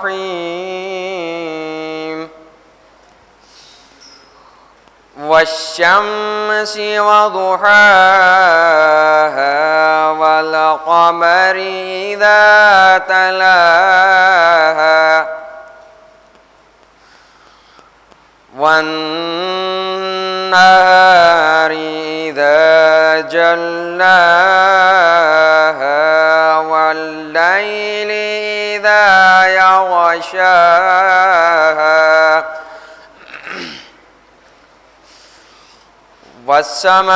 الرحيم والشمس وضحاها والقمر إذا تلاها والنهار إذا جلاها والليل إذا يغشاها والسماء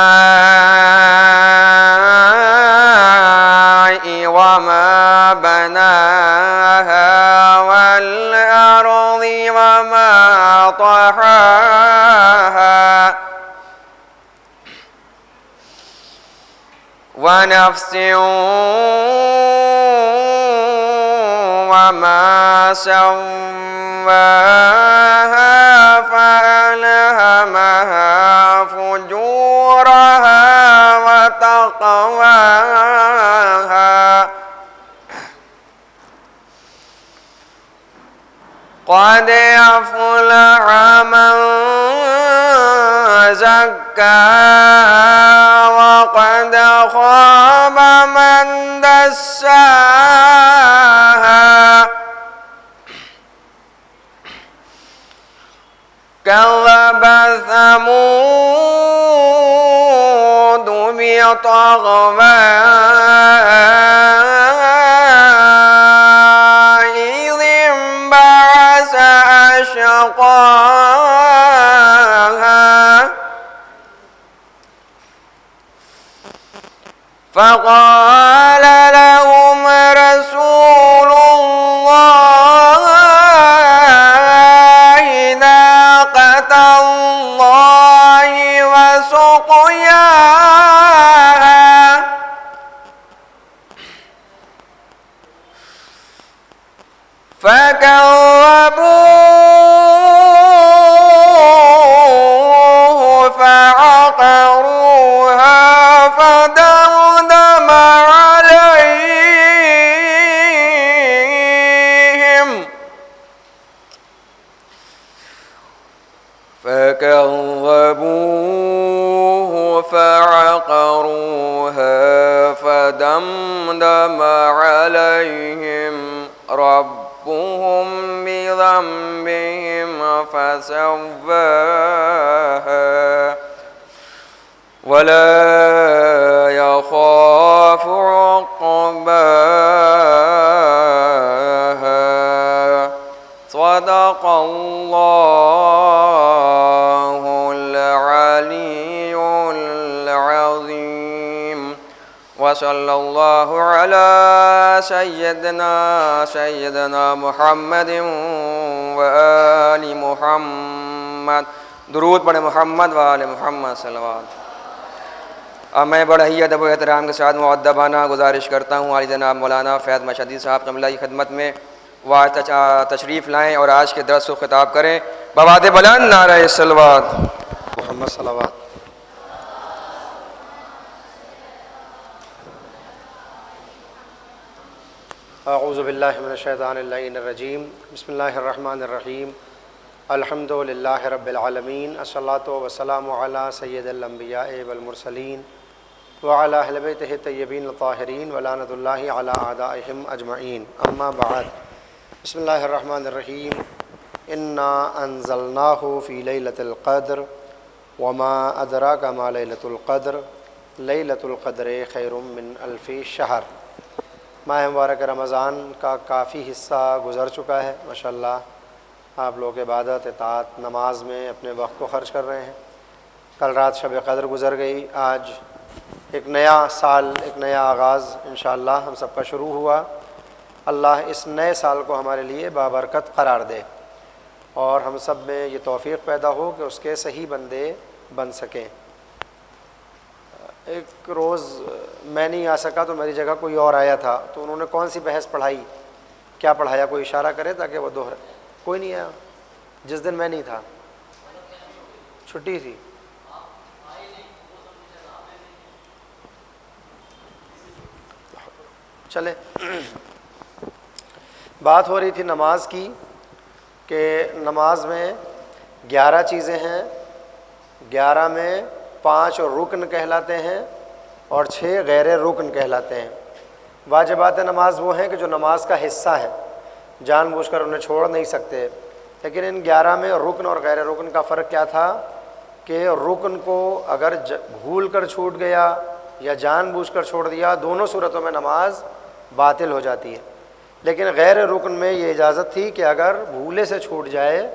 وما بناها والأرض وما طحاها ونفس وما سواها فألهمها فجورها وتقواها قد أفلح من زكاها وقد خاب من دساها كذب ثمود بطغواها إذ انبعث أشقاها فقال لهم رسول الله ناقة الله وسقياها فكذبوه فعقروها فدمدم عليهم فدمدم عليهم ربهم بذنبهم فسواها ولا يخاف عقباها صدق الله العلي العظيم وصلى الله على سيدنا محمد وآل محمد درود پڑھیں محمد وآل محمد صلوات. اب میں بڑا ہی ادب و احترام کے ساتھ مؤدبانہ گزارش کرتا ہوں عالی جناب مولانا فیض مشہدی صاحب قبلہ کی خدمت میں وہ تشریف لائیں اور آج کے درس کو خطاب کریں. بواد بلند نعرہ صلوات محمد صلوات. اعوذ باللہ من الشیطان اللعین الرجیم بسم اللہ الرحمن الرحیم الحمد للہ رب العالمین الصلاۃ والسلام علی سید الانبیاء والمرسلین وعلی اہل بیتہ الطیبین الطاہرین ولعنۃ اللہ علی اعدائہم اجمعین. اما بعد بسم اللہ الرحمن الرحیم انا انزلناہ فی لیلۃ القدر وما ادراک ما لیلۃ القدر لیلۃ القدر خیر من الف شہر. ماہ مبارک رمضان کا کافی حصہ گزر چکا ہے. ماشاءاللہ آپ لوگ عبادت اطاعت نماز میں اپنے وقت کو خرچ کر رہے ہیں. کل رات شب قدر گزر گئی. آج ایک نیا سال ایک نیا آغاز انشاءاللہ ہم سب کا شروع ہوا. اللہ اس نئے سال کو ہمارے لیے بابرکت قرار دے اور ہم سب میں یہ توفیق پیدا ہو کہ اس کے صحیح بندے بن سکیں. ایک روز میں نہیں آ سکا تو میری جگہ کوئی اور آیا تھا, تو انہوں نے کون سی بحث پڑھائی, کیا پڑھایا, کوئی اشارہ کرے تاکہ وہ دوہرے. کوئی نہیں آیا جس دن میں نہیں تھا, چھٹی تھی. چلے بات ہو رہی تھی نماز کی کہ نماز میں 11 چیزیں ہیں، 11 میں 5 رکن کہلاتے ہیں اور 6 غیر رکن کہلاتے ہیں۔ واجبات نماز وہ ہیں کہ جو نماز کا حصہ ہے، جان بوجھ کر انہیں چھوڑ نہیں سکتے، لیکن ان 11 میں رکن اور غیر رکن کا فرق کیا تھا کہ رکن کو اگر بھول کر چھوٹ گیا یا جان بوجھ کر چھوڑ دیا، دونوں صورتوں میں نماز باطل ہو جاتی ہے۔ لیکن غیر رکن میں یہ اجازت تھی کہ اگر بھولے سے چھوٹ جائے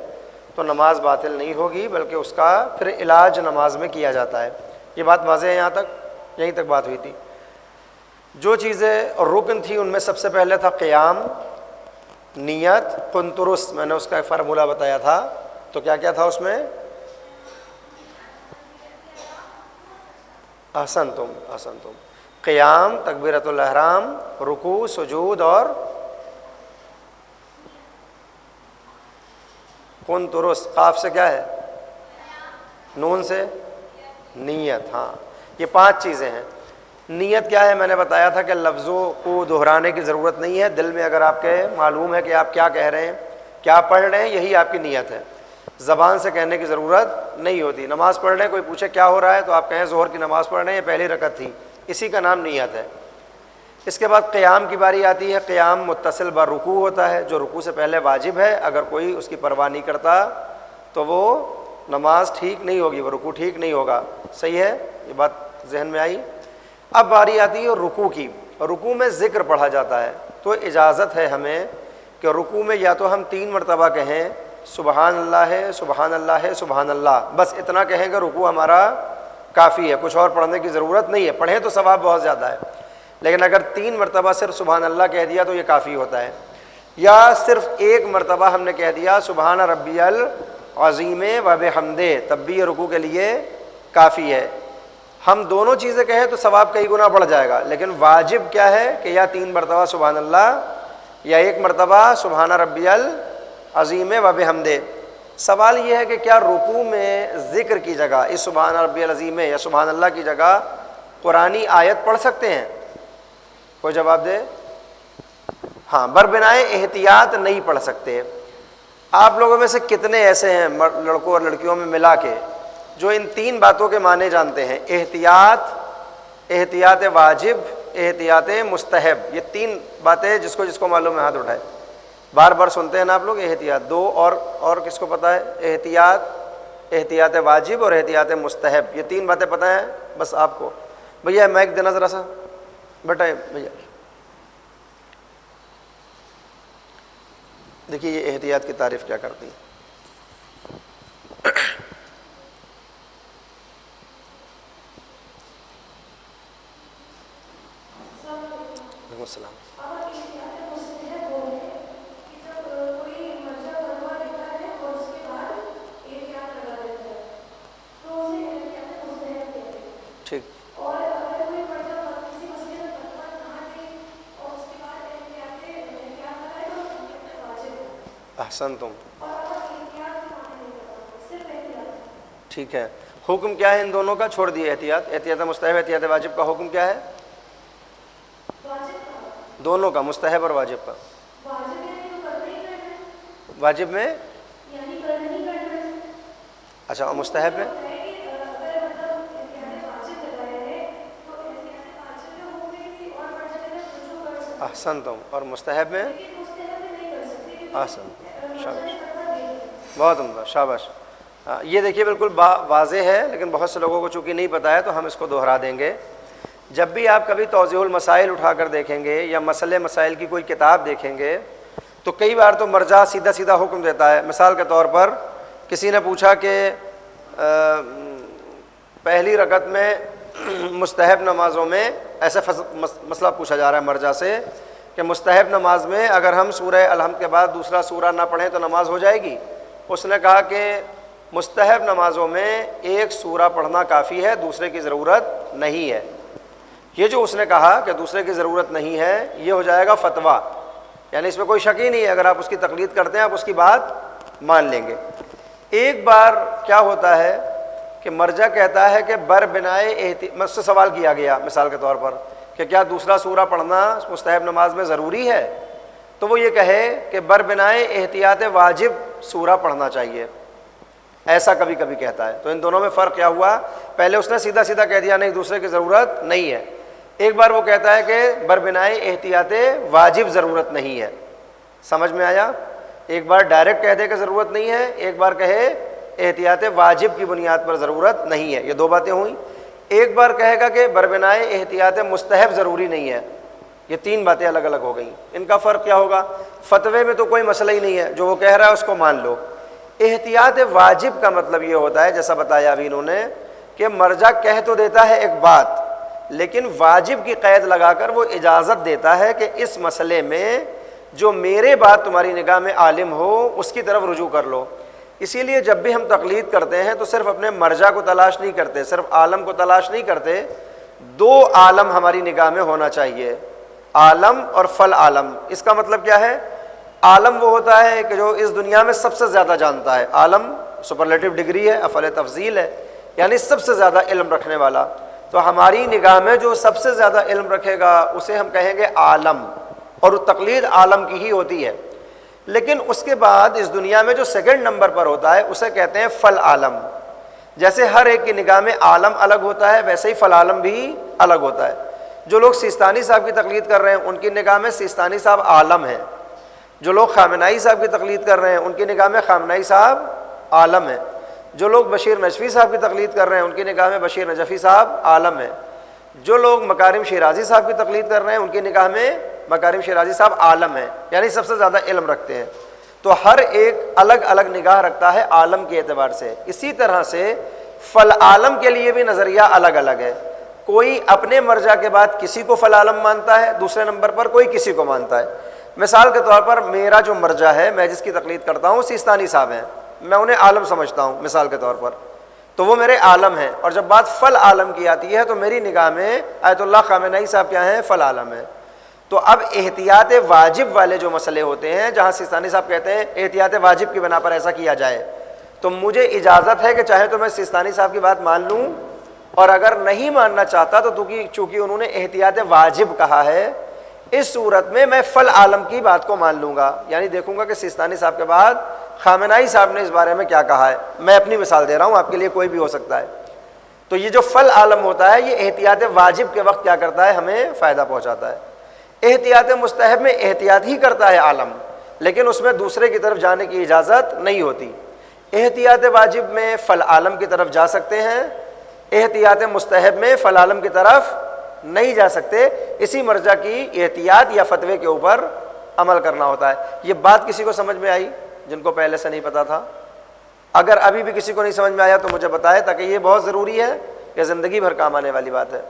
تو نماز باطل نہیں ہوگی، بلکہ اس کا پھر علاج نماز میں کیا جاتا ہے۔ یہ بات واضح ہے یہاں تک؟ یہیں تک بات ہوئی تھی۔ جو چیزیں رکن تھی ان میں سب سے پہلے تھا قیام، نیت، قنطرس، میں نے اس کا ایک فارمولہ بتایا تھا، تو کیا کیا تھا اس میں؟ احسنتم احسنتم، قیام، تکبیرۃ الاحرام، رکوع، سجود اور قنطرس۔ قاف سے کیا ہے؟ نون سے نیت۔ ہاں، یہ 5 چیزیں ہیں۔ نیت کیا ہے؟ میں نے بتایا تھا کہ لفظوں کو دہرانے کی ضرورت نہیں ہے، دل میں اگر آپ کے معلوم ہے کہ آپ کیا کہہ رہے ہیں، کیا پڑھ رہے ہیں، یہی آپ کی نیت ہے، زبان سے کہنے کی ضرورت نہیں ہوتی۔ نماز پڑھ رہے ہیں، کوئی پوچھے کیا ہو رہا ہے تو آپ کہیں ظہر کی نماز پڑھ رہے ہیں، یہ پہلی رکعت تھی، اسی کا نام نیت ہے۔ اس کے بعد قیام کی باری آتی ہے۔ قیام متصل بر رکوع ہوتا ہے، جو رکوع سے پہلے واجب ہے، اگر کوئی اس کی پرواہ نہیں کرتا تو وہ نماز ٹھیک نہیں ہوگی، وہ رکوع ٹھیک نہیں ہوگا۔ صحیح ہے؟ یہ بات ذہن میں آئی؟ اب باری آتی ہے رکوع کی۔ رکوع میں ذکر پڑھا جاتا ہے، تو اجازت ہے ہمیں کہ رکوع میں یا تو ہم 3 مرتبہ کہیں سبحان اللہ ہے، سبحان اللہ ہے، سبحان اللہ، بس اتنا کہیں کہ رکوع ہمارا کافی ہے، کچھ اور پڑھنے کی ضرورت نہیں ہے، پڑھیں تو ثواب بہت زیادہ ہے، لیکن اگر 3 مرتبہ صرف سبحان اللہ کہہ دیا تو یہ کافی ہوتا ہے۔ یا صرف 1 مرتبہ ہم نے کہہ دیا سبحان ربی العظیم و بحمدہ، تب بھی یہ رکوع کے لیے کافی ہے۔ ہم دونوں چیزیں کہیں تو ثواب کئی گنا بڑھ جائے گا، لیکن واجب کیا ہے کہ یا 3 مرتبہ سبحان اللہ یا 1 مرتبہ سبحان ربی العظیم و بحمدہ۔ سوال یہ ہے کہ کیا رکوع میں ذکر کی جگہ اس سبحان ربی العظیم یا سبحان اللہ کی جگہ قرآنی آیت پڑھ سکتے ہیں؟ کوئی جواب دے؟ ہاں، بربنائے احتیاط نہیں پڑھ سکتے۔ آپ لوگوں میں سے کتنے ایسے ہیں لڑکوں اور لڑکیوں میں ملا کے جو ان 3 باتوں کے معنی جانتے ہیں؟ احتیاط، احتیاط واجب، احتیاط مستحب، یہ 3 باتیں جس کو معلوم ہے ہاتھ اٹھائے۔ بار بار سنتے ہیں نا آپ لوگ؟ احتیاط 2 اور کس کو پتہ ہے؟ احتیاط واجب اور احتیاط مستحب، یہ 3 باتیں پتہ ہیں بس آپ کو۔ بھیا مائک دینا ذرا سا بیٹا، بھیا دیکھیے یہ احتیاط کی تعریف کیا کرتی ہے۔ وعلیکم السلام۔ ٹھیک، احسنتم، ٹھیک ہے۔ حکم کیا ہے ان دونوں کا؟ چھوڑ دیے احتیاط مستحب، احتیاط واجب کا حکم کیا ہے؟ دونوں کا، مستحب اور واجب کا۔ واجب میں اچھا، اور مستحب میں؟ احسنتم، اور مستحب میں؟ احسنتم، شاباش، بہت عمدہ، شاباش۔ یہ دیکھیے بالکل واضح ہے، لیکن بہت سے لوگوں کو چونکہ نہیں پتہ ہے تو ہم اس کو دہرا دیں گے۔ جب بھی آپ کبھی توضیح المسائل اٹھا کر دیکھیں گے یا مسئلے مسائل کی کوئی کتاب دیکھیں گے تو کئی بار تو مرجع سیدھا سیدھا حکم دیتا ہے۔ مثال کے طور پر کسی نے پوچھا کہ پہلی رکعت میں مستحب نمازوں میں، ایسا مسئلہ پوچھا جا رہا ہے مرجع سے کہ مستحب نماز میں اگر ہم سورہ الحمد کے بعد دوسرا سورہ نہ پڑھیں تو نماز ہو جائے گی؟ اس نے کہا کہ مستحب نمازوں میں ایک سورہ پڑھنا کافی ہے، دوسرے کی ضرورت نہیں ہے۔ یہ جو اس نے کہا کہ دوسرے کی ضرورت نہیں ہے، یہ ہو جائے گا فتویٰ، یعنی اس میں کوئی شک ہی نہیں ہے، اگر آپ اس کی تقلید کرتے ہیں آپ اس کی بات مان لیں گے۔ ایک بار کیا ہوتا ہے کہ مرجع کہتا ہے کہ بر بنائے مجھ سے سوال کیا گیا مثال کے طور پر کہ کیا دوسرا سورہ پڑھنا مستحب نماز میں ضروری ہے، تو وہ یہ کہے کہ بربنائے احتیاط واجب سورہ پڑھنا چاہیے، ایسا کبھی کبھی کہتا ہے۔ تو ان دونوں میں فرق کیا ہوا؟ پہلے اس نے سیدھا سیدھا کہہ دیا نہیں دوسرے کی ضرورت نہیں ہے، ایک بار وہ کہتا ہے کہ بربنائے احتیاط واجب ضرورت نہیں ہے، سمجھ میں آیا؟ ایک بار ڈائریکٹ کہہ دے کہ ضرورت نہیں ہے، ایک بار کہے احتیاط واجب کی بنیاد پر ضرورت نہیں ہے، یہ دو باتیں ہوئیں۔ ایک بار کہے گا کہ بربنائے احتیاط مستحب ضروری نہیں ہے، یہ تین باتیں الگ الگ ہو گئیں۔ ان کا فرق کیا ہوگا؟ فتوے میں تو کوئی مسئلہ ہی نہیں ہے، جو وہ کہہ رہا ہے اس کو مان لو۔ احتیاط واجب کا مطلب یہ ہوتا ہے، جیسا بتایا ابھی انہوں نے، کہ مرجع کہہ تو دیتا ہے ایک بات، لیکن واجب کی قید لگا کر وہ اجازت دیتا ہے کہ اس مسئلے میں جو میرے بات تمہاری نگاہ میں عالم ہو اس کی طرف رجوع کر لو۔ اسی لیے جب بھی ہم تقلید کرتے ہیں تو صرف اپنے مرجع کو تلاش نہیں کرتے، صرف عالم کو تلاش نہیں کرتے، دو عالم ہماری نگاہ میں ہونا چاہیے، عالم اور فل عالم۔ اس کا مطلب کیا ہے؟ عالم وہ ہوتا ہے کہ جو اس دنیا میں سب سے زیادہ جانتا ہے، عالم سپرلیٹو ڈگری ہے، افعل تفضیل ہے، یعنی سب سے زیادہ علم رکھنے والا۔ تو ہماری نگاہ میں جو سب سے زیادہ علم رکھے گا اسے ہم کہیں گے عالم، اور تقلید عالم کی ہی ہوتی ہے۔ لیکن اس کے بعد اس دنیا میں جو سیکنڈ نمبر پر ہوتا ہے اسے کہتے ہیں فل عالم۔ جیسے ہر ایک کی نگاہ میں عالم الگ ہوتا ہے، ویسے ہی فل عالم بھی الگ ہوتا ہے۔ جو لوگ سیستانی صاحب کی تقلید کر رہے ہیں ان کی نگاہ میں سیستانی صاحب عالم ہیں، جو لوگ خامنائی صاحب کی تقلید کر رہے ہیں ان کی نگاہ میں خامنائی صاحب عالم ہیں، جو لوگ بشیر نجفی صاحب کی تقلید کر رہے ہیں ان کی نگاہ میں بشیر نجفی صاحب عالم ہیں، جو لوگ مکارم شیرازی صاحب کی تقلید کر رہے ہیں ان کی نگاہ میں مکارم شیرازی صاحب عالم ہیں، یعنی سب سے زیادہ علم رکھتے ہیں۔ تو ہر ایک الگ الگ نگاہ رکھتا ہے عالم کے اعتبار سے۔ اسی طرح سے فل عالم کے لیے بھی نظریہ الگ الگ ہے، کوئی اپنے مرجع کے بعد کسی کو فل عالم مانتا ہے، دوسرے نمبر پر کوئی کسی کو مانتا ہے۔ مثال کے طور پر میرا جو مرجع ہے، میں جس کی تقلید کرتا ہوں سیستانی صاحب ہیں، میں انہیں عالم سمجھتا ہوں مثال کے طور پر، تو وہ میرے عالم ہیں۔ اور جب بات فل عالم کی آتی ہے تو میری نگاہ میں آیت اللہ خامنائی صاحب کیا ہیں؟ فل عالم ہیں۔ تو اب احتیاط واجب والے جو مسئلے ہوتے ہیں جہاں سیستانی صاحب کہتے ہیں احتیاط واجب کی بنا پر ایسا کیا جائے، تو مجھے اجازت ہے کہ چاہے تو میں سیستانی صاحب کی بات مان لوں، اور اگر نہیں ماننا چاہتا تو چونکہ انہوں نے احتیاط واجب کہا ہے، اس صورت میں میں فل عالم کی بات کو مان لوں گا، یعنی دیکھوں گا کہ سیستانی صاحب کے بعد خامنائی صاحب نے اس بارے میں کیا کہا ہے۔ میں اپنی مثال دے رہا ہوں، آپ کے لیے کوئی بھی ہو سکتا ہے۔ تو یہ جو فل عالم ہوتا ہے یہ احتیاط واجب کے وقت کیا کرتا ہے؟ ہمیں فائدہ پہنچاتا ہے۔ احتیاط مستحب میں احتیاط ہی کرتا ہے عالم، لیکن اس میں دوسرے کی طرف جانے کی اجازت نہیں ہوتی۔ احتیاط واجب میں فل عالم کی طرف جا سکتے ہیں، احتیاط مستحب میں فل عالم کی طرف نہیں جا سکتے۔ اسی مرجع کی احتیاط یا فتوے کے اوپر عمل کرنا ہوتا ہے۔ یہ بات کسی کو سمجھ میں آئی جن کو پہلے سے نہیں پتا تھا؟ اگر ابھی بھی کسی کو نہیں سمجھ میں آیا تو مجھے بتائے، تاکہ یہ بہت ضروری ہے، یہ زندگی بھر کام آنے والی بات ہے۔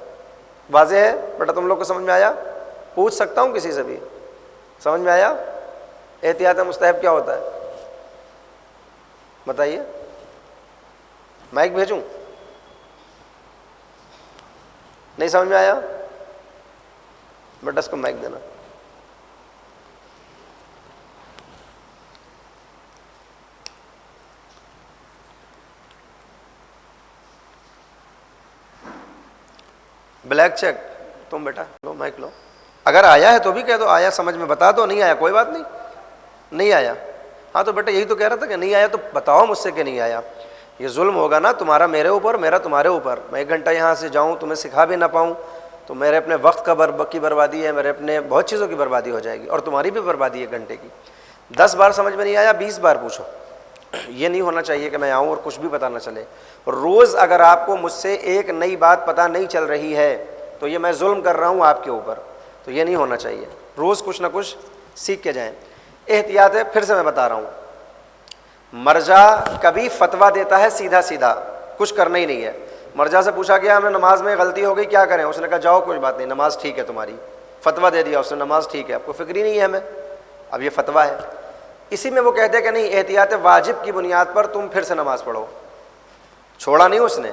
واضح ہے بیٹا؟ تم لوگ کو سمجھ میں آیا؟ پوچھ سکتا ہوں کسی سے بھی، سمجھ میں آیا؟ احتیاط مستحب کیا ہوتا ہے بتائیے؟ مائک بھیجوں؟ نہیں سمجھ میں آیا بیٹا اس کو مائک دینا۔ بلیک چیک تم بیٹا لو مائک لو، اگر آیا ہے تو بھی کہہ دو آیا، سمجھ میں بتا دو، نہیں آیا کوئی بات نہیں، نہیں آیا ہاں تو بیٹا یہی تو کہہ رہا تھا کہ نہیں آیا تو بتاؤ مجھ سے کہ نہیں آیا۔ یہ ظلم ہوگا نا تمہارا میرے اوپر، میرا تمہارے اوپر۔ میں 1 گھنٹہ یہاں سے جاؤں تمہیں سکھا بھی نہ پاؤں تو میرے اپنے وقت کی بربادی ہے، میرے اپنے بہت چیزوں کی بربادی ہو جائے گی، اور تمہاری بھی بربادی ہے 1 گھنٹے کی۔ 10 بار سمجھ میں نہیں آیا 20 بار پوچھو، یہ نہیں ہونا چاہیے کہ میں آؤں اور کچھ بھی پتہ نہ چلے۔ روز اگر آپ کو مجھ سے ایک نئی بات پتہ نہیں چل رہی ہے تو یہ میں ظلم کر رہا ہوں آپ کے اوپر، تو یہ نہیں ہونا چاہیے۔ روز کچھ نہ کچھ سیکھ کے جائیں۔ احتیاط ہے، پھر سے میں بتا رہا ہوں، مرجع کبھی فتویٰ دیتا ہے سیدھا سیدھا، کچھ کرنا ہی نہیں ہے۔ مرجع سے پوچھا گیا ہمیں نماز میں غلطی ہو گئی کیا کریں، اس نے کہا جاؤ کوئی بات نہیں نماز ٹھیک ہے تمہاری، فتویٰ دے دیا اس نے نماز ٹھیک ہے، آپ کو فکر ہی نہیں ہے ہمیں، اب یہ فتویٰ ہے۔ اسی میں وہ کہتے ہیں کہ نہیں احتیاط واجب کی بنیاد پر تم پھر سے نماز پڑھو، چھوڑا نہیں اس نے،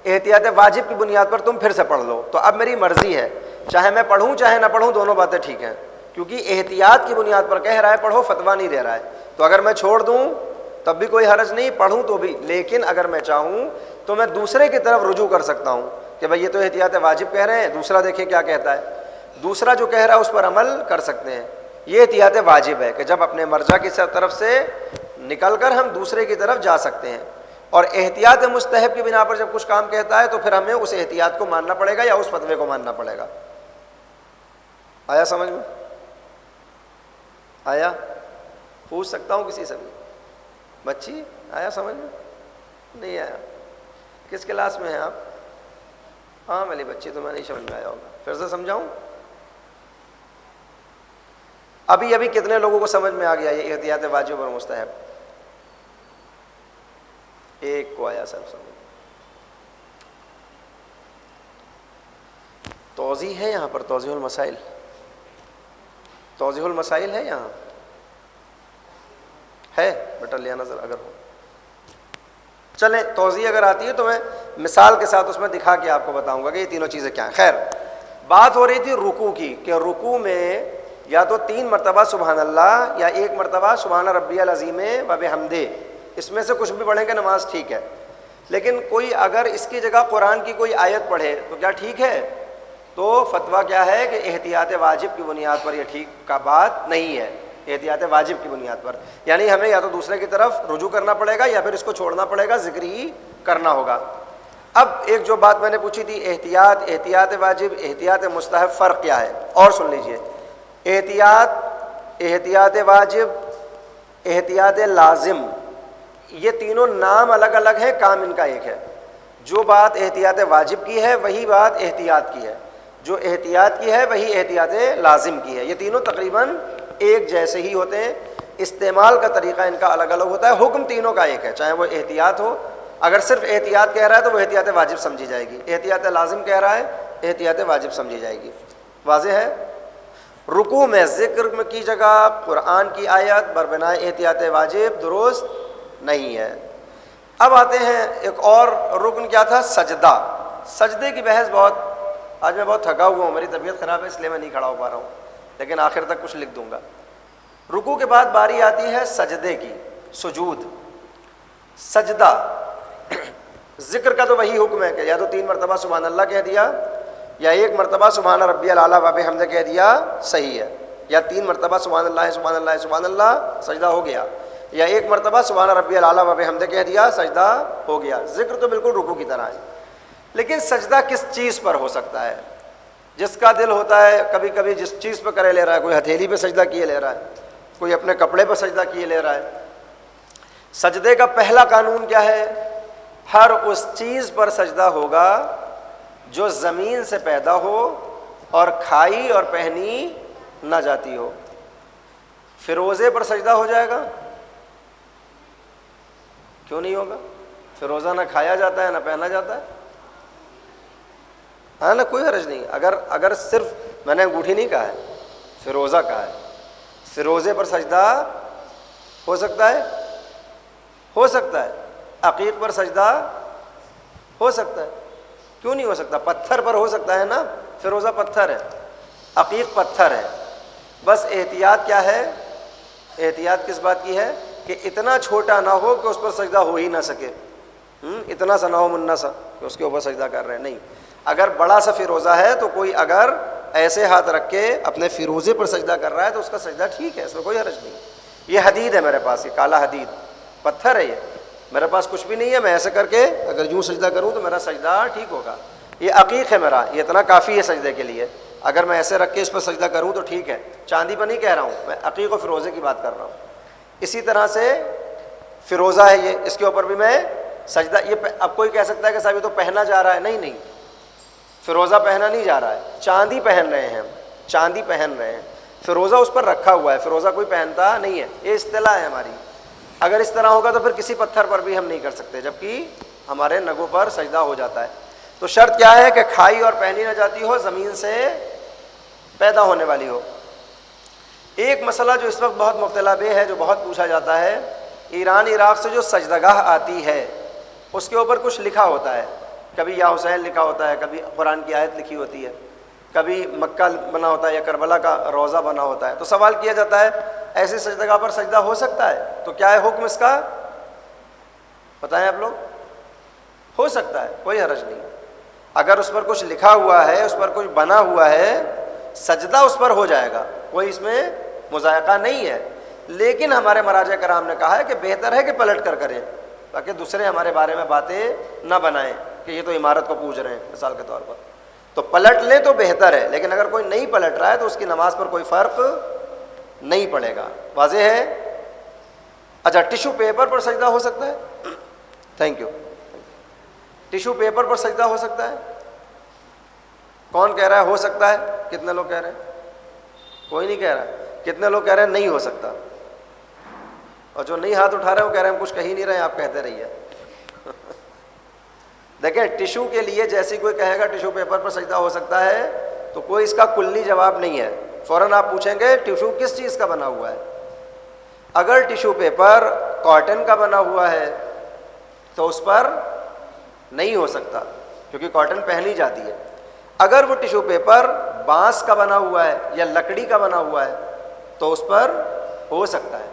احتیاط واجب کی بنیاد پر تم پھر سے پڑھ لو، تو اب میری مرضی ہے، چاہے میں پڑھوں چاہے نہ پڑھوں دونوں باتیں ٹھیک ہیں، کیونکہ احتیاط کی بنیاد پر کہہ رہا ہے پڑھو، فتویٰ نہیں دے رہا ہے۔ تو اگر میں چھوڑ دوں تب بھی کوئی حرج نہیں، پڑھوں تو بھی، لیکن اگر میں چاہوں تو میں دوسرے کی طرف رجوع کر سکتا ہوں۔ کہ بھائی یہ تو احتیاط واجب کہہ رہے ہیں، دوسرا دیکھیں کیا کہتا ہے، دوسرا جو کہہ رہا ہے اس پر عمل کر سکتے ہیں. یہ احتیاط واجب ہے کہ جب اپنے مرجع کی طرف سے نکل کر ہم دوسرے کی طرف جا سکتے ہیں. اور احتیاط مستحب کی بنا پر جب کچھ کام کہتا ہے تو پھر ہمیں اس احتیاط کو ماننا پڑے گا یا اس فتوے کو ماننا پڑے گا. آیا سمجھ میں؟ آیا؟ پوچھ سکتا ہوں کسی سے بھی؟ بچی آیا سمجھ میں؟ نہیں آیا؟ کس کلاس میں ہیں آپ؟ ہاں میری بچی تو میں نہیں سمجھ میں آیا ہوگا، پھر سے سمجھاؤں؟ ابھی کتنے لوگوں کو سمجھ میں آ گیا یہ احتیاط واجب اور مستحب؟ ایک کو آیا سر سمجھ. توضیح ہے یہاں پر، توضیح المسائل، توضیح المسائل ہے یہاں ہے بیٹا، لیا نظر اگر ہو. چلیں توضیح اگر آتی ہے تو میں مثال کے ساتھ اس میں دکھا کے آپ کو بتاؤں گا کہ یہ تینوں چیزیں کیا ہیں. خیر، بات ہو رہی تھی رکوع کی کہ رکوع میں یا تو 3 مرتبہ سبحان اللہ یا 1 مرتبہ سبحان ربی العظیم و بحمدہ، اس میں سے کچھ بھی پڑھیں گے نماز ٹھیک ہے. لیکن کوئی اگر اس کی جگہ قرآن کی کوئی آیت پڑھے تو کیا ٹھیک ہے؟ تو فتویٰ کیا ہے کہ احتیاط واجب کی بنیاد پر یہ ٹھیک کا بات نہیں ہے. احتیاط واجب کی بنیاد پر یعنی ہمیں یا تو دوسرے کی طرف رجوع کرنا پڑے گا یا پھر اس کو چھوڑنا پڑے گا، ذکر ہی کرنا ہوگا. اب ایک جو بات میں نے پوچھی تھی احتیاط واجب، احتیاط مستحب، فرق کیا ہے؟ اور سن لیجئے، احتیاط واجب، احتیاط لازم، یہ تینوں نام الگ الگ ہیں، کام ان کا ایک ہے. جو بات احتیاط واجب کی ہے وہی بات احتیاط کی ہے، جو احتیاط کی ہے وہی احتیاط لازم کی ہے. یہ تینوں تقریباً ایک جیسے ہی ہوتے ہیں، استعمال کا طریقہ ان کا الگ الگ ہوتا ہے، حکم تینوں کا ایک ہے. چاہے وہ احتیاط ہو، اگر صرف احتیاط کہہ رہا ہے تو وہ احتیاط واجب سمجھی جائے گی، احتیاط لازم کہہ رہا ہے احتیاط واجب سمجھی جائے گی. واضح ہے؟ رکوع میں ذکر کی جگہ قرآن کی آیت بربنائے احتیاط واجب درست نہیں ہے. اب آتے ہیں ایک اور رکن، کیا تھا؟ سجدہ. سجدے کی بحث آج میں بہت تھکا ہوا ہوں، میری طبیعت خراب ہے اس لیے میں نہیں کھڑا ہو پا رہا ہوں، لیکن آخر تک کچھ لکھ دوں گا. رکوع کے بعد باری آتی ہے سجدے کی، سجود. سجدہ ذکر کا تو وہی حکم ہے کہ یا تو 3 مرتبہ سبحان اللہ کہہ دیا یا 1 مرتبہ سبحان ربی الاعلیٰ و بحمدہ کہہ دیا، صحیح ہے. یا 3 مرتبہ سبحان اللہ سبحان اللہ سبحان اللہ، سجدہ ہو گیا. یا 1 مرتبہ سبحان ربی الاعلیٰ و بحمدہ کہہ دیا، سجدہ ہو گیا. ذکر تو بالکل رکوع کی طرح ہے. لیکن سجدہ کس چیز پر ہو سکتا ہے؟ جس کا دل ہوتا ہے کبھی کبھی جس چیز پہ کرے لے رہا ہے، کوئی ہتھیلی پہ سجدہ کیے لے رہا ہے، کوئی اپنے کپڑے پہ سجدہ کیے لے رہا ہے. سجدے کا پہلا قانون کیا ہے؟ ہر اس چیز پر سجدہ ہوگا جو زمین سے پیدا ہو اور کھائی اور پہنی نہ جاتی ہو. فروزے پر سجدہ ہو جائے گا؟ کیوں نہیں ہوگا؟ فروزہ نہ کھایا جاتا ہے نہ پہنا جاتا ہے. ہاں نا، کوئی حرج نہیں. اگر صرف میں نے انگوٹھی نہیں کہا ہے، فروزہ کہا ہے. فروزے پر سجدہ ہو سکتا ہے؟ ہو سکتا ہے. عقیق پر سجدہ ہو سکتا ہے، کیوں نہیں ہو سکتا؟ پتھر پر ہو سکتا ہے نا، فروزہ پتھر ہے، عقیق پتھر ہے. بس احتیاط کیا ہے؟ احتیاط کس بات کی ہے؟ کہ اتنا چھوٹا نہ ہو کہ اس پر سجدہ ہو ہی نہ سکے، اتنا سا نہ ہو منا سا کہ اس کے اوپر سجدہ کر رہے ہیں. نہیں، اگر بڑا سا فروزہ ہے تو کوئی اگر ایسے ہاتھ رکھ کے اپنے فروزے پر سجدہ کر رہا ہے تو اس کا سجدہ ٹھیک ہے، اس میں کوئی حرج نہیں. یہ حدید ہے میرے پاس، یہ کالا حدید پتھر ہے، یہ میرے پاس کچھ بھی نہیں ہے، میں ایسے کر کے اگر یوں سجدہ کروں تو میرا سجدہ ٹھیک ہوگا. یہ عقیق ہے میرا، یہ اتنا کافی ہے سجدے کے لیے. اگر میں ایسے رکھ کے اس پر سجدہ کروں تو ٹھیک ہے. چاندی پر نہیں کہہ رہا ہوں میں، عقیق و فروزے کی بات کر رہا ہوں. اسی طرح سے فروزہ ہے یہ، اس کے اوپر بھی میں سجدہ. یہ اب کوئی کہہ سکتا ہے کہ صاحب یہ تو پہنا جا رہا ہے. نہیں، فروزہ پہنا نہیں جا رہا ہے، چاندی پہن رہے ہیں ہم، چاندی پہن رہے ہیں. فروزہ اس پر رکھا ہوا ہے، فروزہ کوئی پہنتا نہیں ہے. یہ اصطلاح ہے ہماری. اگر اس طرح ہوگا تو پھر کسی پتھر پر بھی ہم نہیں کر سکتے، جبکہ ہمارے نگوں پر سجدہ ہو جاتا ہے. تو شرط کیا ہے؟ کہ کھائی اور پہنی نہ جاتی ہو، زمین سے پیدا ہونے والی ہو. ایک مسئلہ جو اس وقت بہت مبتلا بے ہے، جو بہت پوچھا جاتا ہے، ایران عراق سے جو سجدگاہ آتی ہے اس کے اوپر کچھ لکھا ہوتا ہے. کبھی یا حسین لکھا ہوتا ہے، کبھی قرآن کی آیت لکھی ہوتی ہے، کبھی مکہ بنا ہوتا ہے یا کربلا کا روضہ بنا ہوتا ہے. تو سوال کیا جاتا ہے ایسے سجدگاہ پر سجدہ ہو سکتا ہے؟ تو کیا ہے حکم اس کا؟ بتائیں آپ لوگ. ہو سکتا ہے، کوئی حرج نہیں. اگر اس پر کچھ لکھا ہوا ہے، اس پر کچھ بنا ہوا ہے، سجدہ اس پر ہو جائے گا، کوئی اس میں مذائقہ نہیں ہے، لیکن ہمارے مراجع کرام نے کہا ہے کہ بہتر ہے کہ پلٹ کر کریں تاکہ دوسرے ہمارے بارے میں باتیں نہ بنائیں کہ یہ تو عمارت کو پوج رہے ہیں مثال کے طور پر، تو پلٹ لیں تو بہتر ہے، لیکن اگر کوئی نہیں پلٹ رہا ہے تو اس کی نماز پر کوئی فرق نہیں پڑے گا۔ واضح ہے؟ اچھا، ٹیشو پیپر پر سجدہ ہو سکتا ہے؟ Thank you. ٹیشو پیپر پر سجدہ ہو سکتا ہے؟ کون کہہ رہا ہے ہو سکتا ہے؟ کتنے لوگ کہہ رہے ہیں؟ کوئی نہیں کہہ رہا۔ کتنے لوگ کہہ رہے ہیں نہیں ہو سکتا؟ اور جو نہیں ہاتھ اٹھا رہے ہیں وہ کہہ رہے ہیں ہم کچھ کہہ ہی نہیں رہے ہیں، آپ کہتے رہیے۔ دیکھیں، ٹیشو کے لیے جیسی کوئی کہے گا ٹیشو پیپر پر سجدہ ہو سکتا ہے تو کوئی اس کا کلی جواب نہیں ہے، فوراً آپ پوچھیں گے ٹیشو کس چیز کا بنا ہوا ہے؟ اگر ٹیشو پیپر کاٹن کا بنا ہوا ہے تو اس پر نہیں ہو سکتا کیونکہ کاٹن پہنی جاتی ہے۔ اگر وہ ٹیشو پیپر بانس کا بنا ہوا ہے یا لکڑی کا بنا ہوا ہے تو اس پر ہو سکتا ہے۔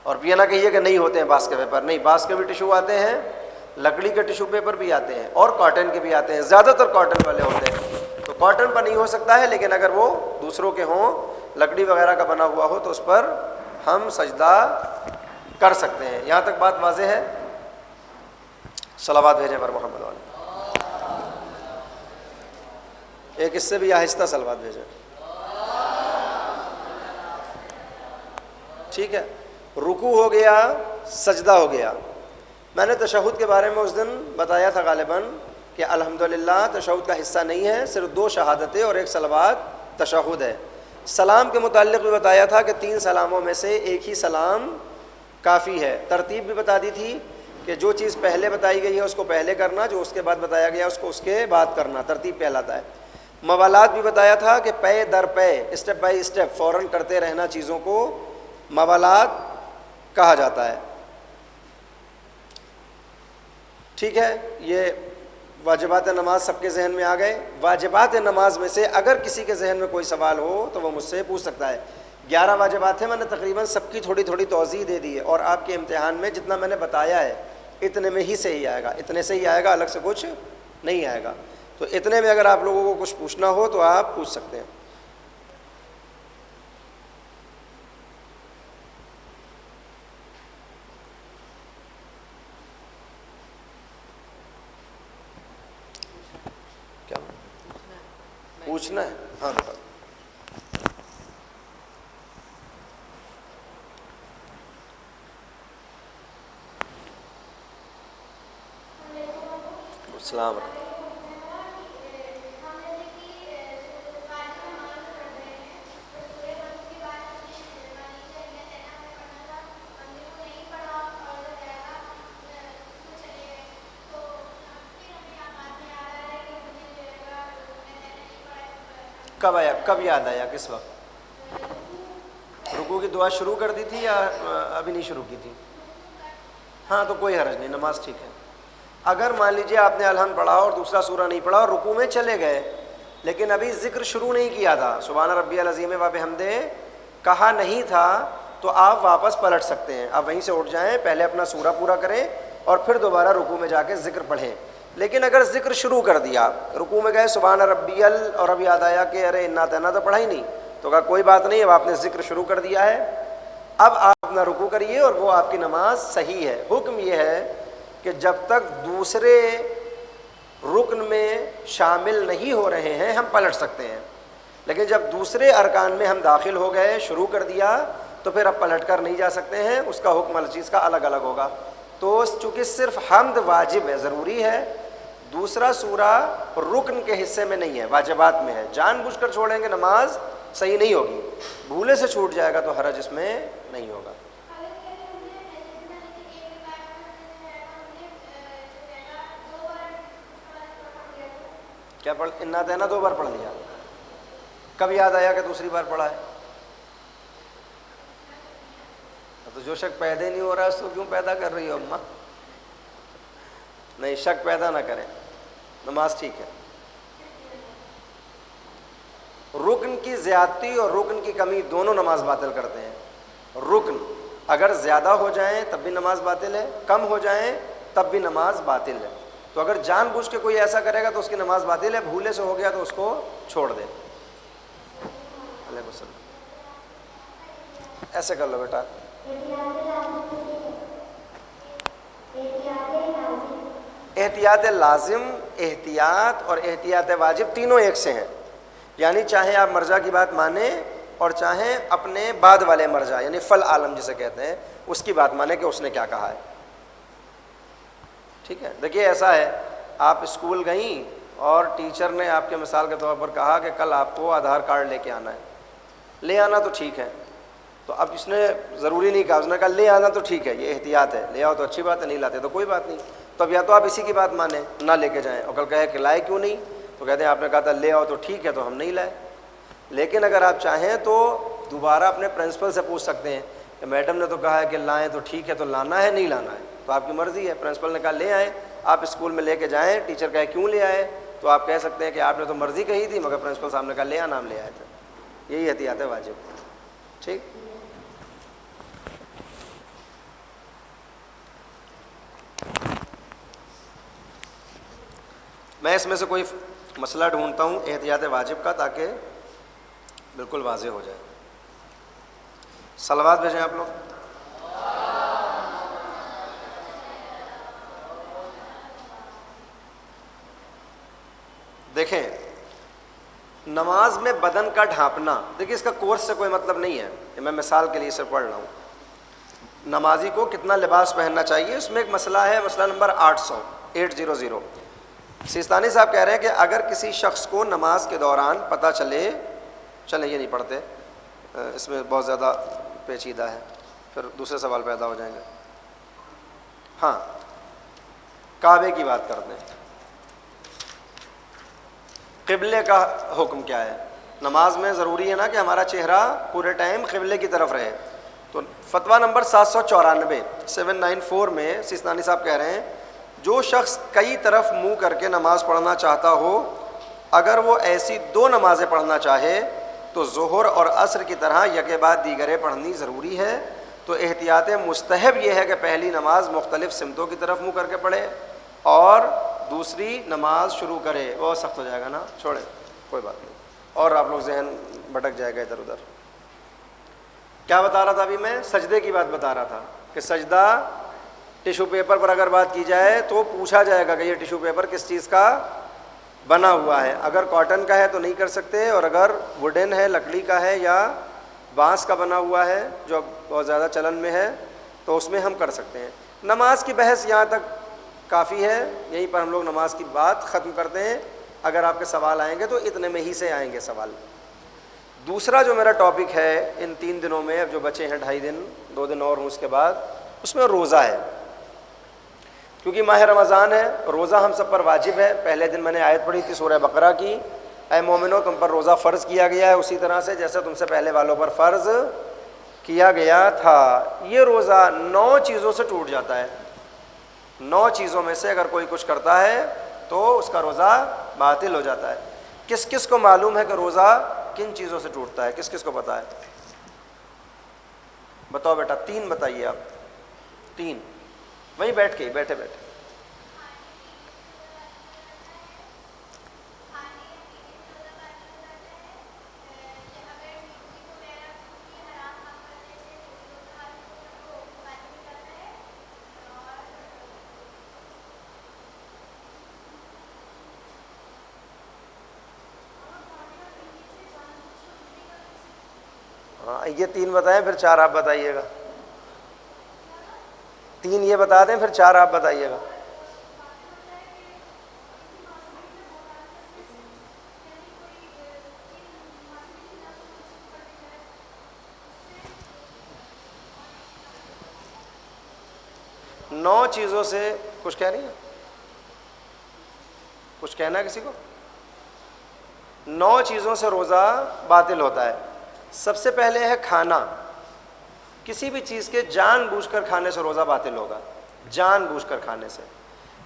اور یہ نہ کہیے کہ نہیں ہوتے ہیں بانس کے پیپر، نہیں، بانس کے بھی ٹیشو آتے ہیں، لکڑی کے ٹیشو پیپر بھی آتے ہیں اور کاٹن کے بھی آتے ہیں، زیادہ تر کاٹن والے ہوتے ہیں، تو کاٹن پر نہیں ہو سکتا ہے، لیکن اگر وہ دوسروں کے ہوں، لکڑی وغیرہ کا بنا ہوا ہو تو اس پر ہم سجدہ کر سکتے ہیں۔ یہاں تک بات واضح ہے؟ صلوات بھیجیں پر محمد والے، ایک اس سے بھی آہستہ صلوات بھیجیں۔ ٹھیک ہے، رکوع ہو گیا، سجدہ ہو گیا۔ میں نے تشہد کے بارے میں اس دن بتایا تھا غالباً کہ الحمدللہ تشہد کا حصہ نہیں ہے، صرف 2 شہادتیں اور 1 صلوات تشہد ہے۔ سلام کے متعلق بھی بتایا تھا کہ 3 سلاموں میں سے ایک ہی سلام کافی ہے۔ ترتیب بھی بتا دی تھی کہ جو چیز پہلے بتائی گئی ہے اس کو پہلے کرنا، جو اس کے بعد بتایا گیا اس کو اس کے بعد کرنا، ترتیب کہلاتا ہے۔ موالات بھی بتایا تھا کہ پے در پے، اسٹیپ بائی اسٹیپ فوراً کرتے رہنا چیزوں کو موالات کہا جاتا ہے۔ ٹھیک ہے، یہ واجبات نماز سب کے ذہن میں آ گئے۔ واجبات نماز میں سے اگر کسی کے ذہن میں کوئی سوال ہو تو وہ مجھ سے پوچھ سکتا ہے۔ 11 واجبات ہیں، میں نے تقریباً سب کی تھوڑی تھوڑی توضیح دے دی ہے، اور آپ کے امتحان میں جتنا میں نے بتایا ہے اتنے میں ہی صحیح آئے گا، اتنے سے ہی آئے گا، الگ سے کچھ نہیں آئے گا۔ تو اتنے میں اگر آپ لوگوں کو کچھ پوچھنا ہو تو آپ پوچھ سکتے ہیں۔ کیا پوچھنا ہے؟ ہاں بتاؤ۔ السلام علیکم۔ کب آیا؟ کب یاد آیا؟ کس وقت؟ رکوع کی دعا شروع کر دی تھی یا ابھی نہیں شروع کی تھی؟ ہاں تو کوئی حرج نہیں، نماز ٹھیک ہے۔ اگر مان لیجیے آپ نے الحمد پڑھا اور دوسرا سورہ نہیں پڑھا اور رکوع میں چلے گئے لیکن ابھی ذکر شروع نہیں کیا تھا، سبحان ربی العظیم و بحمدہ کہا نہیں تھا، تو آپ واپس پلٹ سکتے ہیں۔ آپ وہیں سے اٹھ جائیں، پہلے اپنا سورہ پورا کریں اور پھر دوبارہ رکوع میں جا کے ذکر پڑھیں۔ لیکن اگر ذکر شروع کر دیا، رکوع میں گئے سبحان ربی اور اب یاد آیا کہ ارے انا اطعنا تو پڑھا ہی نہیں، تو کہا کوئی بات نہیں، اب آپ نے ذکر شروع کر دیا ہے، اب آپ اپنا رکوع کریے اور وہ آپ کی نماز صحیح ہے۔ حکم یہ ہے کہ جب تک دوسرے رکن میں شامل نہیں ہو رہے ہیں ہم پلٹ سکتے ہیں، لیکن جب دوسرے ارکان میں ہم داخل ہو گئے، شروع کر دیا، تو پھر اب پلٹ کر نہیں جا سکتے ہیں، اس کا حکم ہر چیز کا الگ الگ ہوگا۔ تو چونکہ صرف حمد واجب ہے، ضروری ہے، دوسرا سورہ رکن کے حصے میں نہیں ہے، واجبات میں ہے، جان بوجھ کر چھوڑیں گے نماز صحیح نہیں ہوگی، بھولے سے چھوٹ جائے گا تو حرج اس میں نہیں ہوگا۔ کیا پڑھ انا اطعنا 2 بار پڑھ لیا؟ کب یاد آیا کہ دوسری بار پڑھا ہے؟ تو جو شک پیدا ہی نہیں ہو رہا ہے اس کو کیوں پیدا کر رہی ہو اماں؟ نہیں، شک پیدا نہ کریں، نماز ٹھیک ہے۔ رکن کی زیادتی اور رکن کی کمی دونوں نماز باطل کرتے ہیں۔ رکن اگر زیادہ ہو جائیں تب بھی نماز باطل ہے، کم ہو جائیں تب بھی نماز باطل ہے۔ تو اگر جان بوجھ کے کوئی ایسا کرے گا تو اس کی نماز باطل ہے، بھولے سے ہو گیا تو اس کو چھوڑ دے۔ علیکم السلام۔ ایسے کر لو بیٹا۔ احتیاط لازم، احتیاط اور احتیاط واجب تینوں ایک سے ہیں، یعنی چاہے آپ مرجع کی بات مانیں اور چاہیں اپنے بعد والے مرجع یعنی فل عالم جسے کہتے ہیں اس کی بات مانیں کہ اس نے کیا کہا ہے، ٹھیک ہے۔ دیکھیے ایسا ہے، آپ اسکول گئیں اور ٹیچر نے آپ کے مثال کے طور پر کہا کہ کل آپ کو آدھار کارڈ لے کے آنا ہے، لے آنا تو ٹھیک ہے، تو اب اس نے ضروری نہیں کہا، اس نے کہا لے آنا تو ٹھیک ہے، یہ احتیاط ہے، لے آؤ تو اچھی بات ہے، نہیں لاتے تو کوئی بات نہیں۔ تو اب یا تو آپ اسی کی بات مانیں نہ لے کے جائیں، اور کل کہے کہ لائے کیوں نہیں، تو کہتے ہیں آپ نے کہا تھا لے آؤ تو ٹھیک ہے تو ہم نہیں لائے۔ لیکن اگر آپ چاہیں تو دوبارہ اپنے پرنسپل سے پوچھ سکتے ہیں کہ میڈم نے تو کہا ہے کہ لائیں تو ٹھیک ہے، تو لانا ہے نہیں لانا ہے، تو آپ کی مرضی ہے۔ پرنسپل نے کہا لے آئیں، آپ اسکول میں لے کے جائیں، ٹیچر کہے کیوں لے آئے، تو آپ کہہ سکتے ہیں کہ آپ نے تو مرضی کہی تھی مگر پرنسپل صاحب نے کہا لے آنا، ہم لے آئے تھے۔ یہی احتیاط واجب، ٹھیک۔ میں اس میں سے کوئی مسئلہ ڈھونڈتا ہوں احتیاط واجب کا تاکہ بالکل واضح ہو جائے۔ صلوات بھیجیں آپ لوگ۔ دیکھیں نماز میں بدن کا ڈھانپنا، دیکھیں اس کا کورس سے کوئی مطلب نہیں ہے، کہ میں مثال کے لیے اسے پڑھ رہا ہوں۔ نمازی کو کتنا لباس پہننا چاہیے، اس میں ایک مسئلہ ہے، مسئلہ نمبر 800 سیستانی صاحب کہہ رہے ہیں کہ اگر کسی شخص کو نماز کے دوران پتہ چلے یہ نہیں پڑھتے، اس میں بہت زیادہ پیچیدہ ہے، پھر دوسرے سوال پیدا ہو جائیں گے۔ ہاں کعبے کی بات کرتے ہیں، قبلے کا حکم کیا ہے؟ نماز میں ضروری ہے نا کہ ہمارا چہرہ پورے ٹائم قبلے کی طرف رہے، تو فتویٰ نمبر 794 میں سیستانی صاحب کہہ رہے ہیں جو شخص کئی طرف منہ کر کے نماز پڑھنا چاہتا ہو، اگر وہ ایسی 2 نمازیں پڑھنا چاہے تو ظہر اور عصر کی طرح یکے بعد دیگرے پڑھنی ضروری ہے۔ تو احتیاط مستحب یہ ہے کہ پہلی نماز مختلف سمتوں کی طرف منہ کر کے پڑھے اور دوسری نماز شروع کرے۔ بہت سخت ہو جائے گا نا، چھوڑیں کوئی بات نہیں، اور آپ لوگ ذہن بھٹک جائے گا ادھر ادھر۔ کیا بتا رہا تھا ابھی میں؟ سجدے کی بات بتا رہا تھا کہ سجدہ ٹیشو پیپر پر اگر بات کی جائے تو پوچھا جائے گا کہ یہ ٹیشو پیپر کس چیز کا بنا ہوا ہے، اگر کاٹن کا ہے تو نہیں کر سکتے، اور اگر ووڈن ہے لکڑی کا ہے یا بانس کا بنا ہوا ہے جو بہت زیادہ چلن میں ہے تو اس میں ہم کر سکتے ہیں۔ نماز کی بحث یہاں تک کافی ہے، یہیں پر ہم لوگ نماز کی بات ختم کرتے ہیں۔ اگر آپ کے سوال آئیں گے تو اتنے میں ہی سے آئیں گے سوال۔ دوسرا جو میرا ٹاپک ہے ان 3 دنوں میں، اب جو بچے ہیں 2.5 دن 2 دن اور ہوں اس کے بعد، اس میں روزہ ہے، کیونکہ ماہ رمضان ہے، روزہ ہم سب پر واجب ہے۔ پہلے دن میں نے آیت پڑھی تھی سورہ بقرہ کی، اے مومنو تم پر روزہ فرض کیا گیا ہے اسی طرح سے جیسے تم سے پہلے والوں پر فرض کیا گیا تھا۔ یہ روزہ 9 چیزوں سے ٹوٹ جاتا ہے، 9 چیزوں میں سے اگر کوئی کچھ کرتا ہے تو اس کا روزہ باطل ہو جاتا ہے۔ کس کس کو معلوم ہے کہ روزہ کن چیزوں سے ٹوٹتا ہے؟ کس کس کو پتا ہے؟ بتاؤ بیٹا، 3 بتائیے آپ، 3 وہیں بیٹھ کے بیٹھے بیٹھے۔ ہاں یہ 3 بتائیں، پھر 4 آپ بتائیے گا۔ 3 یہ بتا دیں، پھر 4 آپ بتائیے گا۔ نو چیزوں سے کچھ کہہ رہی ہیں؟ کچھ کہنا ہے کسی کو؟ 9 چیزوں سے روزہ باطل ہوتا ہے۔ سب سے پہلے ہے کھانا، کسی بھی چیز کے جان بوجھ کر کھانے سے روزہ باطل ہوگا، جان بوجھ کر کھانے سے۔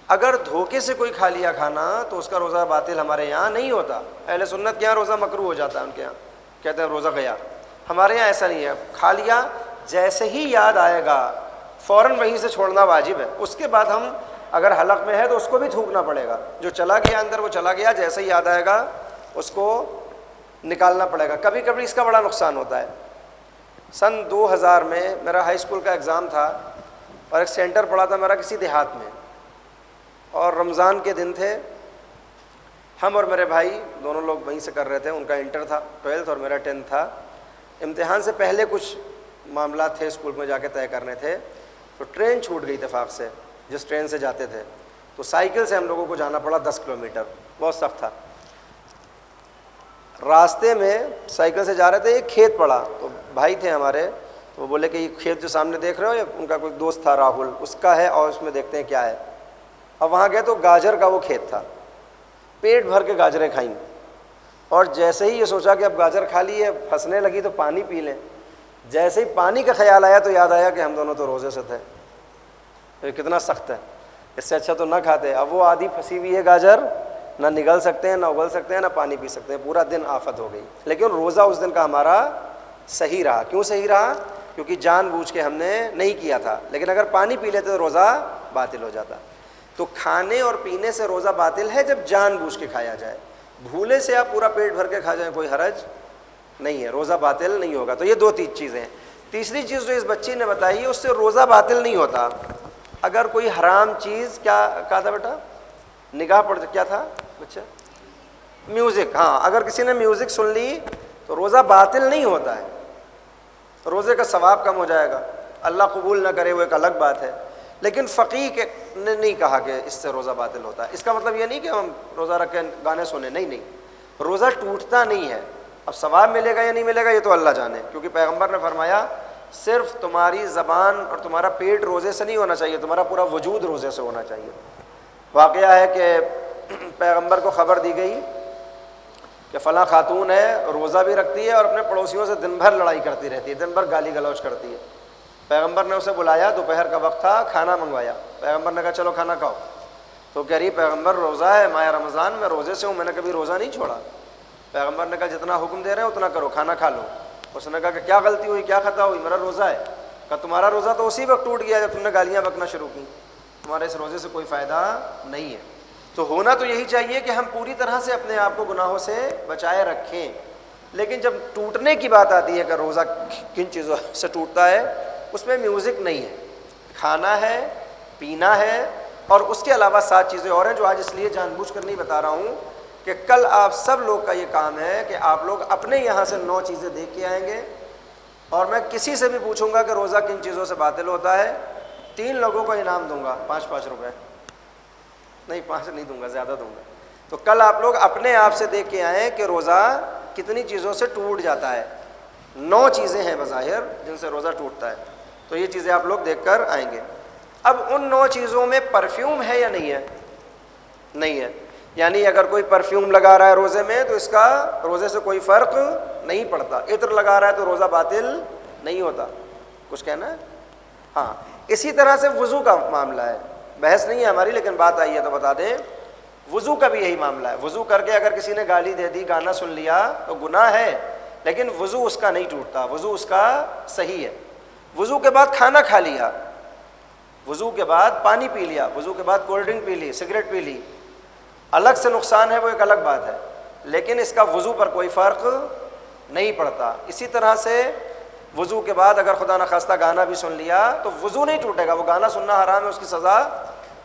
اگر دھوکے سے کوئی کھا لیا کھانا تو اس کا روزہ باطل ہمارے یہاں نہیں ہوتا۔ اہل سنت کے یہاں روزہ مکروہ ہو جاتا ہے، ان کے یہاں کہتے ہیں روزہ گیا۔ ہمارے یہاں ایسا نہیں ہے، کھا لیا جیسے ہی یاد آئے گا فوراً وہیں سے چھوڑنا واجب ہے۔ اس کے بعد ہم اگر حلق میں ہے تو اس کو بھی تھوکنا پڑے گا. جو چلا گیا اندر وہ چلا گیا, جیسے ہی یاد آئے گا اس کو نکالنا پڑے گا. کبھی کبھی اس کا بڑا نقصان ہوتا ہے. سن 2000 میں میرا ہائی اسکول کا ایگزام تھا اور ایک سینٹر پڑا تھا میرا کسی دیہات میں, اور رمضان کے دن تھے. ہم اور میرے بھائی دونوں لوگ وہیں سے کر رہے تھے. ان کا انٹر تھا 12th اور میرا 10th تھا. امتحان سے پہلے کچھ معاملات تھے اسکول میں جا کے طے کرنے تھے, تو ٹرین چھوٹ گئی اتفاق سے جس ٹرین سے جاتے تھے. تو سائیکل سے ہم لوگوں کو جانا پڑا 10 کلومیٹر, بہت سخت تھا. راستے میں سائیکل سے جا رہے تھے, ایک کھیت پڑا. تو بھائی تھے ہمارے, تو وہ بولے کہ یہ کھیت جو سامنے دیکھ رہے ہو, یہ ان کا کوئی دوست تھا راہل, اس کا ہے, اور اس میں دیکھتے ہیں کیا ہے. اب وہاں گئے تو گاجر کا وہ کھیت تھا. پیٹ بھر کے گاجریں کھائیں, اور جیسے ہی یہ سوچا کہ اب گاجر کھا لی ہے, پھنسنے لگی تو پانی پی لیں. جیسے ہی پانی کا خیال آیا تو یاد آیا کہ ہم دونوں تو روزے سے تھے. یہ کتنا سخت ہے, اس سے اچھا تو نہ کھاتے. اب وہ آدھی پھنسی ہوئی ہے گاجر, نہ نگل سکتے ہیں, نہ اگل سکتے ہیں, نہ پانی پی سکتے ہیں. پورا دن آفت ہو گئی. لیکن روزہ اس دن کا ہمارا صحیح رہا. کیوں صحیح رہا؟ کیونکہ جان بوجھ کے ہم نے نہیں کیا تھا. لیکن اگر پانی پی لیتے تو روزہ باطل ہو جاتا. تو کھانے اور پینے سے روزہ باطل ہے جب جان بوجھ کے کھایا جائے. بھولے سے آپ پورا پیٹ بھر کے کھا جائیں کوئی حرج نہیں ہے, روزہ باطل نہیں ہوگا. تو یہ 2 چیزیں ہیں. تیسری چیز جو اس بچی نے بتائی, اس سے روزہ باطل نہیں ہوتا. اگر کوئی حرام چیز, کیا کہا تھا بیٹا, نگاہ پڑ, کیا تھا بچہ, میوزک. ہاں, اگر کسی نے میوزک سن لی تو روزہ باطل نہیں ہوتا ہے. روزے کا ثواب کم ہو جائے گا, اللہ قبول نہ کرے وہ ایک الگ بات ہے. لیکن فقیہ نے نہیں کہا کہ اس سے روزہ باطل ہوتا ہے. اس کا مطلب یہ نہیں کہ ہم روزہ رکھ کے گانے سنیں, نہیں, روزہ ٹوٹتا نہیں ہے. اب ثواب ملے گا یا نہیں ملے گا یہ تو اللہ جانے, کیونکہ پیغمبر نے فرمایا صرف تمہاری زبان اور تمہارا پیٹ روزے سے نہیں ہونا چاہیے, تمہارا پورا وجود روزے سے ہونا چاہیے. واقعہ ہے کہ پیغمبر کو خبر دی گئی کہ فلاں خاتون ہے, روزہ بھی رکھتی ہے اور اپنے پڑوسیوں سے دن بھر لڑائی کرتی رہتی ہے, دن بھر گالی گلوچ کرتی ہے. پیغمبر نے اسے بلایا, دوپہر کا وقت تھا, کھانا منگوایا. پیغمبر نے کہا چلو کھانا کھاؤ. تو کہہ رہی پیغمبر روزہ ہے, ماہ رمضان, میں روزے سے ہوں, میں نے کبھی روزہ نہیں چھوڑا. پیغمبر نے کہا جتنا حکم دے رہے ہیں اتنا کرو, کھانا کھا لو. اس نے کہا کہ کیا غلطی ہوئی, کیا خطا ہوئی, میرا روزہ ہے. کہا تمہارا روزہ تو اسی وقت ٹوٹ گیا جب تم نے گالیاں بکنا شروع کی, تمہارے اس روزے سے کوئی فائدہ نہیں ہے. تو ہونا تو یہی چاہیے کہ ہم پوری طرح سے اپنے آپ کو گناہوں سے بچائے رکھیں. لیکن جب ٹوٹنے کی بات آتی ہے کہ روزہ کن چیزوں سے ٹوٹتا ہے, اس میں میوزک نہیں ہے, کھانا ہے, پینا ہے, اور اس کے علاوہ 7 چیزیں اور ہیں جو آج اس لیے جان بوجھ کر نہیں بتا رہا ہوں کہ کل آپ سب لوگ کا یہ کام ہے کہ آپ لوگ اپنے یہاں سے 9 چیزیں دیکھ کے آئیں گے, اور میں کسی سے بھی پوچھوں گا کہ روزہ کن چیزوں سے باطل ہوتا ہے, 3 لوگوں کو انعام دوں گا, 5 روپے, نہیں 5 نہیں دوں گا, زیادہ دوں گا. تو کل آپ لوگ اپنے آپ سے دیکھ کے آئیں کہ روزہ کتنی چیزوں سے ٹوٹ جاتا ہے. 9 چیزیں ہیں بظاہر جن سے روزہ ٹوٹتا ہے, تو یہ چیزیں آپ لوگ دیکھ کر آئیں گے. اب ان 9 چیزوں میں پرفیوم ہے یا نہیں ہے؟ نہیں ہے. یعنی اگر کوئی پرفیوم لگا رہا ہے روزے میں تو اس کا روزے سے کوئی فرق نہیں پڑتا. عطر لگا رہا ہے تو روزہ باطل نہیں ہوتا. کچھ کہنا ہے؟ ہاں, اسی طرح سے وضو کا معاملہ ہے. بحث نہیں ہے ہماری, لیکن بات آئی ہے تو بتا دیں. وضو کا بھی یہی معاملہ ہے. وضو کر کے اگر کسی نے گالی دے دی, گانا سن لیا تو گناہ ہے, لیکن وضو اس کا نہیں ٹوٹتا, وضو اس کا صحیح ہے. وضو کے بعد کھانا کھا لیا, وضو کے بعد پانی پی لیا, وضو کے بعد کولڈ ڈرنک پی لی, سگریٹ پی لی, الگ سے نقصان ہے, وہ ایک الگ بات ہے, لیکن اس کا وضو پر کوئی فرق نہیں پڑتا. اسی طرح سے وضو کے بعد اگر خدا نخواستہ گانا بھی سن لیا تو وضو نہیں ٹوٹے گا. وہ گانا سننا حرام ہے, اس کی سزا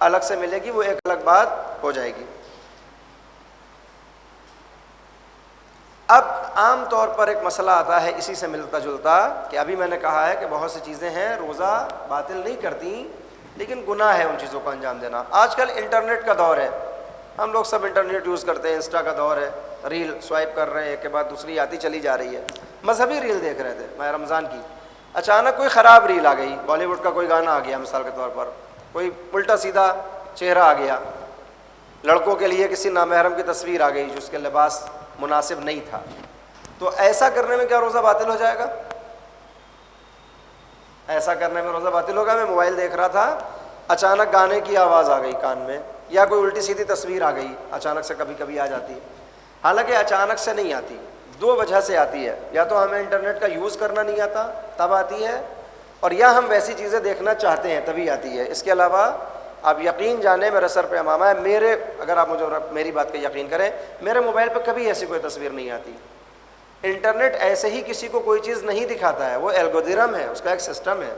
الگ سے ملے گی, وہ ایک الگ بات ہو جائے گی. اب عام طور پر ایک مسئلہ آتا ہے اسی سے ملتا جلتا کہ ابھی میں نے کہا ہے کہ بہت سی چیزیں ہیں روزہ باطل نہیں کرتی, لیکن گناہ ہے ان چیزوں کو انجام دینا. آج کل انٹرنیٹ کا دور ہے, ہم لوگ سب انٹرنیٹ یوز کرتے ہیں, انسٹا کا دور ہے, ریل سوائپ کر رہے ہیں, ایک کے بعد دوسری آتی چلی جا رہی ہے. مذہبی ریل دیکھ رہے تھے ماہ رمضان کی, اچانک کوئی خراب ریل آ گئی, بالی ووڈ کا کوئی گانا آ گیا مثال کے طور پر, کوئی الٹا سیدھا چہرہ آ گیا, لڑکوں کے لیے کسی نامحرم کی تصویر آ گئی جو اس کے لباس مناسب نہیں تھا. تو ایسا کرنے میں کیا روزہ باطل ہو جائے گا؟ ایسا کرنے میں روزہ باطل ہوگا. میں موبائل دیکھ رہا تھا, اچانک گانے کی آواز آ گئی کان میں, یا کوئی الٹی سیدھی تصویر آ گئی, اچانک سے کبھی کبھی آ جاتی ہے. حالانکہ اچانک سے نہیں آتی, 2 وجہ سے آتی ہے. یا تو ہمیں انٹرنیٹ کا یوز کرنا نہیں آتا تب آتی ہے, اور یا ہم ویسی چیزیں دیکھنا چاہتے ہیں تبھی آتی ہے. اس کے علاوہ آپ یقین جانیں میرے سر پہ امامہ ہے، اگر آپ مجھے میری بات کا یقین کریں، میرے موبائل پہ کبھی ایسی کوئی تصویر نہیں آتی۔ انٹرنیٹ ایسے ہی کسی کو کوئی چیز نہیں دکھاتا ہے، وہ الگورتھم ہے، اس کا ایک سسٹم ہے۔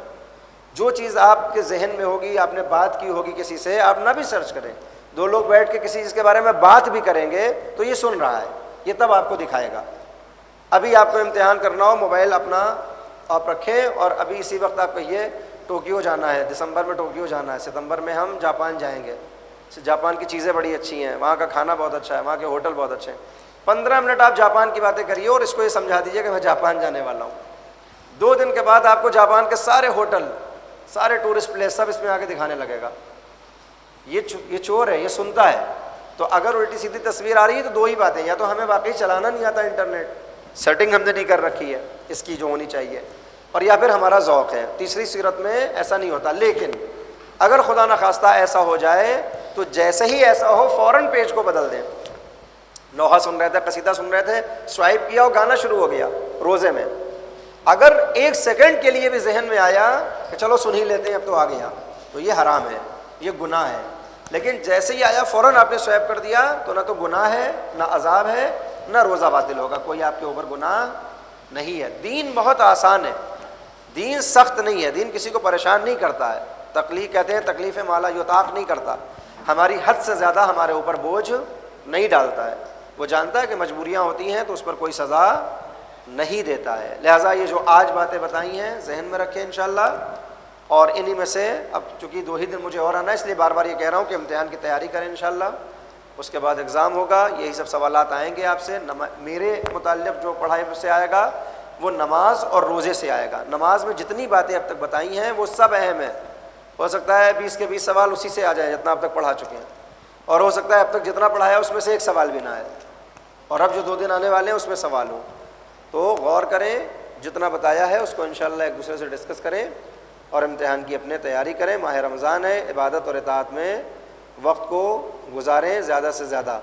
جو چیز آپ کے ذہن میں ہوگی، آپ نے بات کی ہوگی کسی سے، آپ نہ بھی سرچ کریں، دو لوگ بیٹھ کے کسی چیز کے بارے میں بات بھی کریں گے تو یہ سن رہا ہے، یہ تب آپ کو دکھائے گا۔ ابھی آپ کو امتحان کرنا ہو، موبائل اپنا آپ رکھیں اور ابھی اسی وقت آپ کہیے ٹوکیو جانا ہے، دسمبر میں ٹوکیو جانا ہے، ستمبر میں ہم جاپان جائیں گے، جاپان کی چیزیں بڑی اچھی ہیں، وہاں کا کھانا بہت اچھا ہے، وہاں کے ہوٹل بہت اچھے ہیں۔ 15 منٹ آپ جاپان کی باتیں کریے اور اس کو یہ سمجھا دیجیے کہ میں جاپان جانے والا ہوں۔ 2 دن کے بعد آپ کو جاپان کے سارے ہوٹل، سارے ٹورسٹ پلیس سب اس میں آ کے دکھانے لگے گا۔ یہ چور ہے، یہ سنتا ہے۔ تو اگر الٹی سیدھی تصویر آ رہی ہے تو 2 ہی باتیں، یا تو ہمیں واقعی چلانا نہیں آتا انٹرنیٹ، سیٹنگ ہم نے نہیں کر رکھی ہے اس کی جو ہونی چاہیے، اور یا پھر ہمارا ذوق ہے۔ تیسری صورت میں ایسا نہیں ہوتا۔ لیکن اگر خدا نخواستہ ایسا ہو جائے تو جیسے ہی ایسا ہو فوراً پیج کو بدل دیں۔ لوحہ سن رہے تھے، قصیدہ سن رہے تھے، سوائپ کیا اور گانا شروع ہو گیا روزے میں، اگر 1 سیکنڈ کے لیے بھی ذہن میں آیا کہ چلو سن ہی لیتے ہیں اب تو آ گیا، تو یہ حرام ہے، یہ گناہ ہے۔ لیکن جیسے ہی آیا فوراً آپ نے سوائپ کر دیا تو نہ تو گناہ ہے، نہ عذاب ہے، نہ روزہ باطل ہوگا، کوئی آپ کے اوپر گناہ نہیں ہے۔ دین بہت آسان ہے، دین سخت نہیں ہے، دین کسی کو پریشان نہیں کرتا ہے۔ تکلیف کہتے ہیں تکلیف مالا یطاق نہیں کرتا، ہماری حد سے زیادہ ہمارے اوپر بوجھ نہیں ڈالتا ہے۔ وہ جانتا ہے کہ مجبوریاں ہوتی ہیں تو اس پر کوئی سزا نہیں دیتا ہے۔ لہٰذا یہ جو آج باتیں بتائی ہیں ذہن میں رکھیں انشاءاللہ، اور انہی میں سے اب چونکہ 2 ہی دن مجھے اور آنا ہے، اس لیے بار بار یہ کہہ رہا ہوں کہ امتحان کی تیاری کریں انشاءاللہ۔ اس کے بعد ایگزام ہوگا، یہی سب سوالات آئیں گے آپ سے۔ میرے متعلق جو پڑھائی سے آئے گا وہ نماز اور روزے سے آئے گا۔ نماز میں جتنی باتیں اب تک بتائی ہیں وہ سب اہم ہیں، ہو سکتا ہے 20 کے 20 سوال اسی سے آ جائیں جتنا اب تک پڑھا چکے ہیں، اور ہو سکتا ہے اب تک جتنا پڑھایا اس میں سے 1 سوال بھی نہ آئے، اور اب جو 2 دن آنے والے ہیں اس میں سوال ہو۔ تو غور کریں، جتنا بتایا ہے اس کو انشاءاللہ ایک دوسرے سے ڈسکس کریں اور امتحان کی اپنے تیاری کریں۔ ماہ رمضان ہے، عبادت اور اطاعت میں وقت کو گزاریں زیادہ سے زیادہ۔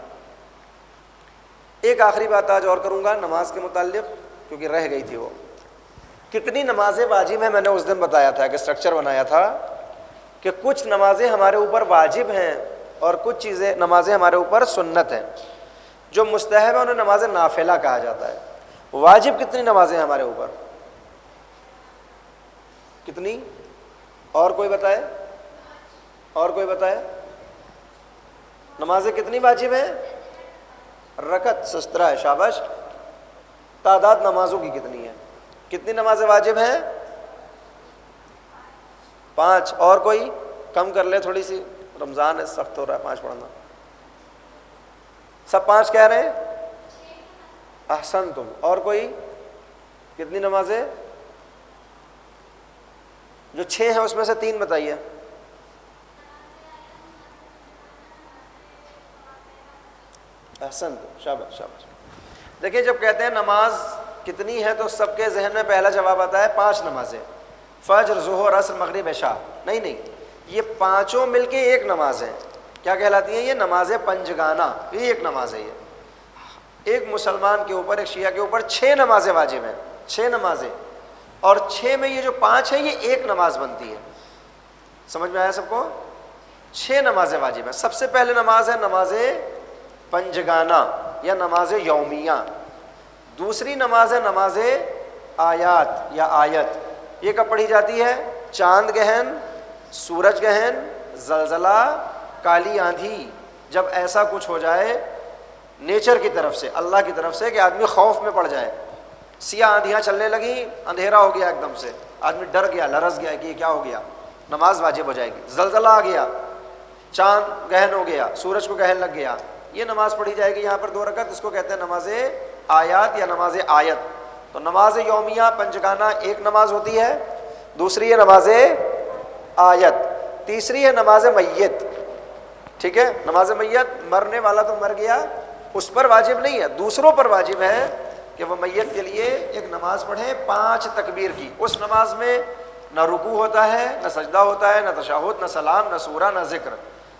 ایک آخری بات آج اور کروں گا نماز کے متعلق، کیونکہ رہ گئی تھی وہ۔ کتنی نمازیں واجب ہیں، میں نے اس دن بتایا تھا کہ اسٹرکچر بنایا تھا کہ کچھ نمازیں ہمارے اوپر واجب ہیں اور کچھ نمازیں ہمارے اوپر سنت ہیں۔ جو مستحب ہے انہیں نماز نافلہ کہا جاتا ہے۔ واجب کتنی نمازیں ہیں ہمارے اوپر؟ کتنی؟ اور کوئی بتائے؟ اور کوئی بتائے؟ نمازیں کتنی واجب ہیں؟ رکعت 17 ہے، شاباش۔ تعداد نمازوں کی کتنی ہے؟ کتنی نمازیں واجب ہیں؟ 5۔ اور کوئی کم کر لے تھوڑی سی، رمضان ہے سخت ہو رہا ہے 5 پڑھنا۔ سب 5 کہہ رہے ہیں؟ احسن تم۔ اور کوئی کتنی نمازیں؟ جو 6 ہیں اس میں سے 3 بتائیے۔ احسن تم، شاباش شاباش۔ دیکھیں جب کہتے ہیں نماز کتنی ہے تو سب کے ذہن میں پہلا جواب آتا ہے 5 نمازیں، فجر، ظہر، عصر، مغرب، عشاء۔ نہیں، یہ 5 مل کے ایک نماز ہے۔ کیا کہلاتی ہیں یہ؟ نماز پنجگانہ، یہ ایک نماز ہے۔ یہ ایک مسلمان کے اوپر، ایک شیعہ کے اوپر 6 نمازیں واجب ہیں، 6 نمازیں، اور 6 میں یہ جو 5 ہے یہ ایک نماز بنتی ہے۔ سمجھ میں آیا سب کو؟ 6 نمازیں واجب ہیں۔ سب سے پہلے نماز ہے نماز پنجگانہ یا نماز یومیہ۔ دوسری نماز ہے نماز آیات یا آیت۔ یہ کب پڑھی جاتی ہے؟ چاند گہن، سورج گہن، زلزلہ، کالی آندھی، جب ایسا کچھ ہو جائے نیچر کی طرف سے، اللہ کی طرف سے، کہ آدمی خوف میں پڑ جائے۔ سیاہ آندھیاں چلنے لگیں، اندھیرا ہو گیا ایک دم سے، آدمی ڈر گیا، لرز گیا کہ یہ کیا ہو گیا، نماز واجب ہو جائے گی۔ زلزلہ آ گیا، چاند گہن ہو گیا، سورج کو گہن لگ گیا، یہ نماز پڑھی جائے گی یہاں پر 2 رکعت، اس کو کہتے ہیں نماز آیات یا نماز آیت۔ تو نماز یومیہ پنجگانہ ایک نماز ہوتی ہے، دوسری ہے نماز آیت، تیسری ہے نماز میت۔ ٹھیک ہے، نماز میت، مرنے والا تو مر گیا، اس پر واجب نہیں ہے، دوسروں پر واجب ہے کہ وہ میت کے لیے ایک نماز پڑھیں 5 تکبیر کی۔ اس نماز میں نہ رکوع ہوتا ہے، نہ سجدہ ہوتا ہے، نہ تشہد، نہ سلام، نہ سورہ، نہ ذکر،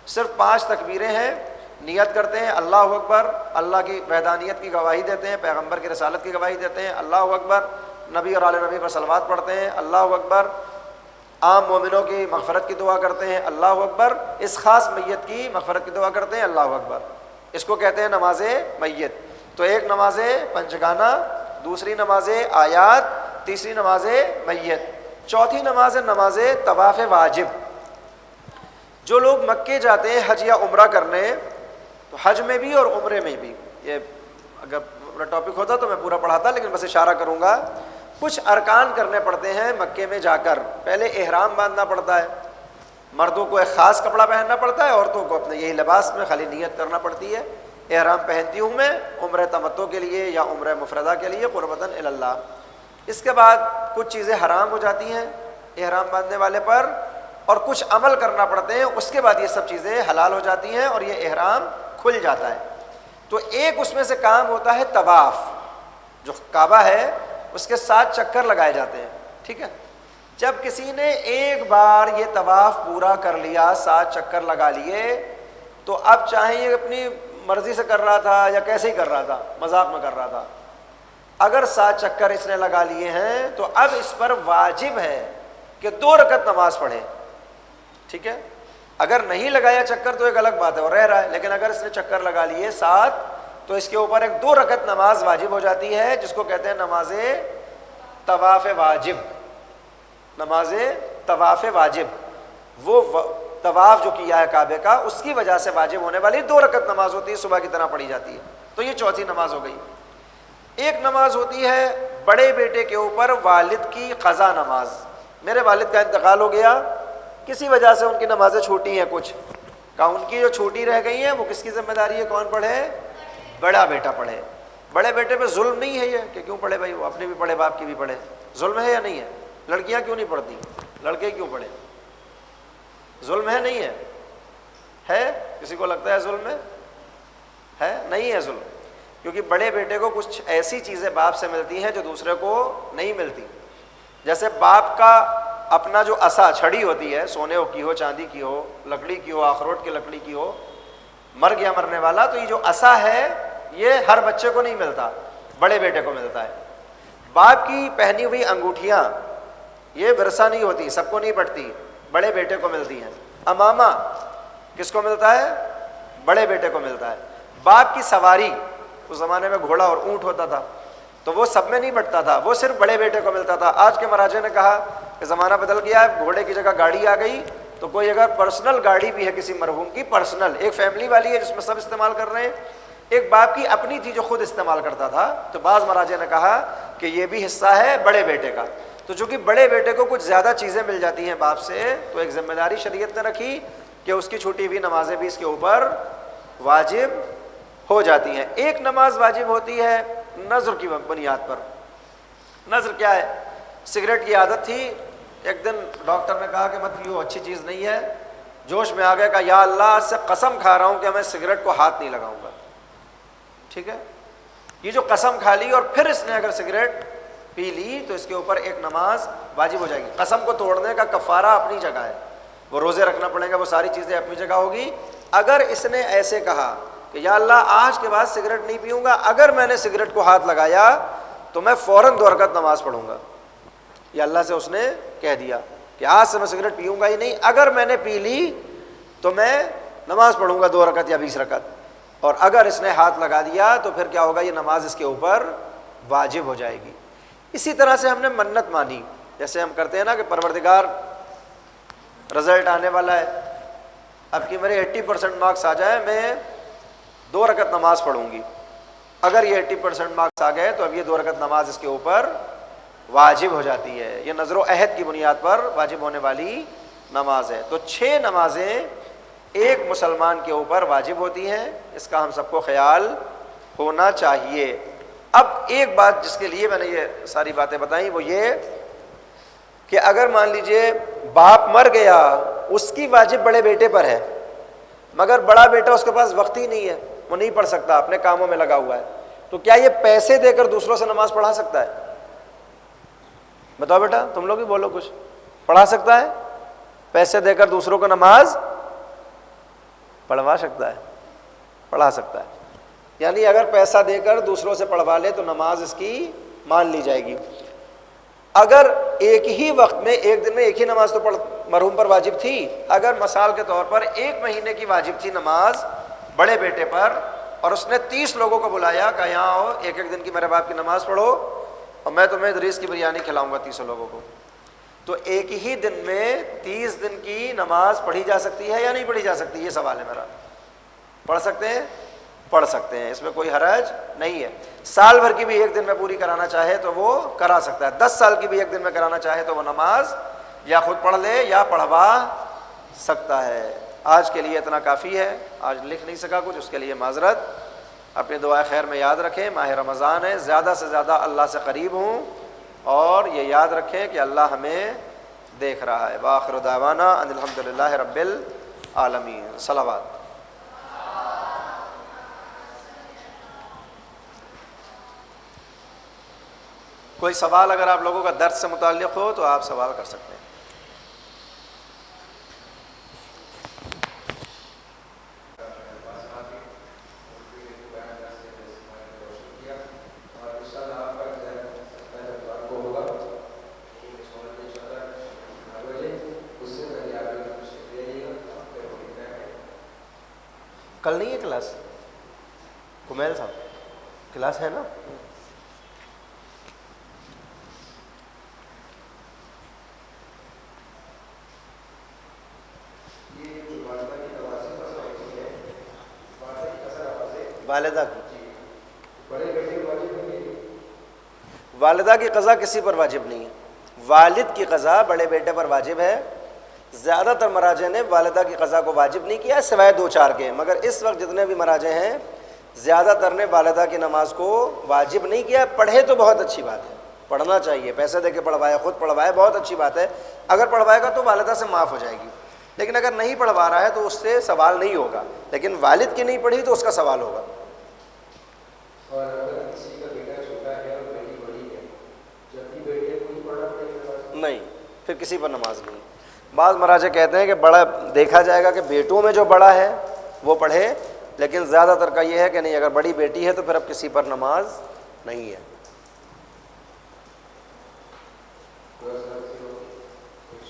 صرف 5 تکبیریں ہیں۔ نیت کرتے ہیں اللہ اکبر، اللہ کی وحدانیت کی گواہی دیتے ہیں، پیغمبر کی رسالت کی گواہی دیتے ہیں، اللہ اکبر، نبی اور آل نبی پر صلوات پڑھتے ہیں، اللہ اکبر، عام مومنوں کی مغفرت کی دعا کرتے ہیں اللہ اکبر، اس خاص میت کی مغفرت کی دعا کرتے ہیں اللہ اکبر، اس کو کہتے ہیں نماز میت۔ تو ایک نماز پنجگانہ، دوسری نماز آیات، تیسری نماز میت، چوتھی نماز نماز طواف واجب۔ جو لوگ مکے جاتے ہیں حج یا عمرہ کرنے، تو حج میں بھی اور عمرے میں بھی، یہ اگر پورا ٹاپک ہوتا تو میں پورا پڑھاتا، لیکن بس اشارہ کروں گا، کچھ ارکان کرنے پڑتے ہیں مکے میں جا کر۔ پہلے احرام باندھنا پڑتا ہے، مردوں کو ایک خاص کپڑا پہننا پڑتا ہے، عورتوں کو اپنے یہی لباس میں خالی نیت کرنا پڑتی ہے، احرام پہنتی ہوں میں عمرہ تمتع کے لیے یا عمرہ مفردہ کے لیے قربتاً الی اللہ۔ اس کے بعد کچھ چیزیں حرام ہو جاتی ہیں احرام باندھنے والے پر، اور کچھ عمل کرنا پڑتے ہیں، اس کے بعد یہ سب چیزیں حلال ہو جاتی ہیں اور یہ احرام کھل جاتا ہے۔ تو ایک اس میں سے کام ہوتا ہے طواف، جو کعبہ ہے اس کے 7 چکر لگائے جاتے ہیں، ٹھیک ہے۔ جب کسی نے ایک بار یہ طواف پورا کر لیا، 7 چکر لگا لیے، تو اب چاہے یہ اپنی مرضی سے کر رہا تھا یا کیسے ہی کر رہا تھا، مذاق میں کر رہا تھا، اگر 7 چکر اس نے لگا لیے ہیں تو اب اس پر واجب ہے کہ 2 رکعت نماز پڑھے، ٹھیک ہے۔ اگر نہیں لگایا چکر تو ایک الگ بات ہے اور رہ رہا ہے، لیکن اگر اس نے چکر لگا لیے 7 تو اس کے اوپر ایک 2 رکعت نماز واجب ہو جاتی ہے، جس کو کہتے ہیں نماز طواف واجب۔ نماز طواف واجب، وہ طواف جو کیا ہے کعبے کا، اس کی وجہ سے واجب ہونے والی 2 رکعت نماز ہوتی ہے، صبح کی طرح پڑھی جاتی ہے۔ تو یہ چوتھی نماز ہو گئی۔ ایک نماز ہوتی ہے بڑے بیٹے کے اوپر والد کی قضا نماز۔ میرے والد کا انتقال ہو گیا، کسی وجہ سے ان کی نمازیں چھوٹی ہیں، کچھ کہا ان کی جو چھوٹی رہ گئی ہیں وہ کس کی ذمہ داری ہے؟ کون پڑھے؟ بڑا بیٹا پڑھے۔ بڑے بیٹے پہ ظلم نہیں ہے یہ کہ کیوں پڑھے بھائی، وہ اپنے بھی پڑھے باپ کی بھی پڑھے، ظلم ہے یا نہیں ہے؟ لڑکیاں کیوں نہیں پڑھتی، لڑکے کیوں پڑھے؟ ظلم ہے نہیں ہے؟ ہے؟ کسی کو لگتا ہے ظلم ہے؟ نہیں ہے ظلم، کیونکہ بڑے بیٹے کو کچھ ایسی چیزیں باپ سے ملتی ہیں جو دوسرے کو نہیں ملتی۔ جیسے باپ کا اپنا جو عصا، چھڑی ہوتی ہے، سونے کی ہو، چاندی کی ہو، لکڑی کی ہو، اخروٹ کی لکڑی کی ہو، مر گیا مرنے والا، تو یہ جو عصا ہے یہ ہر بچے کو نہیں ملتا، بڑے بیٹے کو ملتا ہے۔ باپ کی پہنی ہوئی انگوٹھیاں یہ ورثہ نہیں ہوتی، سب کو نہیں بٹتی، بڑے بیٹے کو ملتی ہیں۔ امامہ کس کو ملتا ہے؟ بڑے بیٹے کو ملتا ہے۔ باپ کی سواری، اس زمانے میں گھوڑا اور اونٹ ہوتا تھا، تو وہ سب میں نہیں بٹتا تھا، وہ صرف بڑے بیٹے کو ملتا تھا۔ آج کے مراجع نے کہا کہ زمانہ بدل گیا ہے، گھوڑے کی جگہ گاڑی آ گئی، تو کوئی اگر پرسنل گاڑی بھی ہے کسی مرحوم کی، پرسنل ایک فیملی والی ہے جس میں سب استعمال کر رہے ہیں، ایک باپ کی اپنی تھی جو خود استعمال کرتا تھا، تو بعض مراجع نے کہا کہ یہ بھی حصہ ہے بڑے بیٹے کا۔ تو چونکہ بڑے بیٹے کو کچھ زیادہ چیزیں مل جاتی ہیں باپ سے، تو ایک ذمہ داری شریعت نے رکھی کہ اس کی چھوٹی ہوئی نمازیں بھی اس کے اوپر واجب ہو جاتی ہیں۔ ایک نماز واجب ہوتی ہے نذر کی بنیاد پر۔ نذر کیا ہے؟ سگریٹ کی عادت تھی، ایک دن ڈاکٹر نے کہا کہ مت پیو، اچھی چیز نہیں ہے، جوش میں آ گیا، کہا یا اللہ آج سے قسم کھا رہا ہوں کہ میں سگریٹ کو ہاتھ نہیں لگاؤں گا، ٹھیک ہے۔ یہ جو قسم کھا لی اور پھر اس نے اگر سگریٹ پی لی تو اس کے اوپر ایک نماز واجب ہو جائے گی۔ قسم کو توڑنے کا کفارہ اپنی جگہ ہے، وہ روزے رکھنا پڑیں گا، وہ ساری چیزیں اپنی جگہ ہوگی۔ اگر اس نے ایسے کہا کہ یا اللہ آج کے بعد سگریٹ نہیں پیوں گا، اگر میں نے سگریٹ کو ہاتھ لگایا تو میں فوراً 2 رکعت نماز پڑھوں گا، یہ اللہ سے اس نے کہہ دیا کہ آج سے میں سگریٹ پیوں گا ہی نہیں، اگر میں نے پی لی تو میں نماز پڑھوں گا 2 رکعت یا 20 رکعت، اور اگر اس نے ہاتھ لگا دیا تو پھر کیا ہوگا؟ یہ نماز اس کے اوپر واجب ہو جائے گی۔ اسی طرح سے ہم نے منت مانی، جیسے ہم کرتے ہیں نا کہ پروردگار رزلٹ آنے والا ہے، اب کہ میرے 80% مارکس آ جائیں، میں 2 رکعت نماز پڑھوں گی۔ اگر یہ 80% مارکس آ گئے تو اب یہ 2 رکعت نماز اس کے اوپر واجب ہو جاتی ہے۔ یہ نظر و عہد کی بنیاد پر واجب ہونے والی نماز ہے۔ تو 6 نمازیں ایک مسلمان کے اوپر واجب ہوتی ہیں، اس کا ہم سب کو خیال ہونا چاہیے۔ اب ایک بات جس کے لیے میں نے یہ ساری باتیں بتائیں وہ یہ کہ اگر مان لیجئے باپ مر گیا، اس کی واجب بڑے بیٹے پر ہے، مگر بڑا بیٹا اس کے پاس وقت ہی نہیں ہے، وہ نہیں پڑھ سکتا، اپنے کاموں میں لگا ہوا ہے، تو کیا یہ پیسے دے کر دوسروں سے نماز پڑھا سکتا ہے؟ بتاؤ بیٹا، تم لوگ ہی بولو کچھ، پڑھا سکتا ہے؟ پیسے دے کر دوسروں کو نماز پڑھوا سکتا ہے؟ پڑھا سکتا ہے، یعنی اگر پیسہ دے کر دوسروں سے پڑھوا لے تو نماز اس کی مان لی جائے گی۔ اگر ایک ہی وقت میں ایک دن میں ایک ہی نماز تو مرحوم پر واجب تھی، اگر مثال کے طور پر 1 مہینے کی واجب تھی نماز بڑے بیٹے پر، اور اس نے 30 لوگوں کو بلایا کہ یہاں آؤ، ایک ایک دن کی میرے باپ کی نماز پڑھو اور میں تمہیں ادریس کی بریانی کھلاؤں گا 300 لوگوں کو، تو ایک ہی دن میں 30 دن کی نماز پڑھی جا سکتی ہے یا نہیں پڑھی جا سکتی؟ یہ سوال ہے میرا۔ پڑھ سکتے ہیں؟ پڑھ سکتے ہیں، اس میں کوئی حرج نہیں ہے۔ سال بھر کی بھی ایک دن میں پوری کرانا چاہے تو وہ کرا سکتا ہے، 10 سال کی بھی ایک دن میں کرانا چاہے تو وہ نماز یا خود پڑھ لے یا پڑھوا سکتا ہے۔ آج کے لیے اتنا کافی ہے، آج لکھ نہیں سکا کچھ، اس کے لیے معذرت۔ اپنی دعائے خیر میں یاد رکھیں، ماہ رمضان ہے، زیادہ سے زیادہ اللہ سے قریب ہوں، اور یہ یاد رکھیں کہ اللہ ہمیں دیکھ رہا ہے۔ وآخر دعوانا ان الحمدللہ رب العالمین۔ صلوات۔ کوئی سوال اگر آپ لوگوں کا درس سے متعلق ہو تو آپ سوال کر سکتے ہیں۔ کل نہیں ہے کلاس؟ کمیل صاحب کلاس ہے نا؟ والدہ کی والدہ کی قضا کسی پر واجب نہیں ہے، والد کی قضا بڑے بیٹے پر واجب ہے۔ زیادہ تر مراجع نے والدہ کی قضا کو واجب نہیں کیا سوائے 2-4 کے، مگر اس وقت جتنے بھی مراجع ہیں زیادہ تر نے والدہ کی نماز کو واجب نہیں کیا۔ پڑھے تو بہت اچھی بات ہے، پڑھنا چاہیے، پیسے دے کے پڑھوائے، خود پڑھوائے، بہت اچھی بات ہے۔ اگر پڑھوائے گا تو والدہ سے معاف ہو جائے گی، لیکن اگر نہیں پڑھوا رہا ہے تو اس سے سوال نہیں ہوگا، لیکن والد کی نہیں پڑھی تو اس کا سوال ہوگا۔ اور اگر کسی کا بیٹا چھوٹا ہے اور بیٹی بڑی ہے، جب بھی بیٹے کو نہیں پڑھا نہیں، پھر کسی پر نماز نہیں۔ بعض مراجع کہتے ہیں کہ بڑا دیکھا جائے گا کہ بیٹوں میں جو بڑا ہے وہ پڑھے، لیکن زیادہ تر کا یہ ہے کہ نہیں، اگر بڑی بیٹی ہے تو پھر اب کسی پر نماز نہیں ہے۔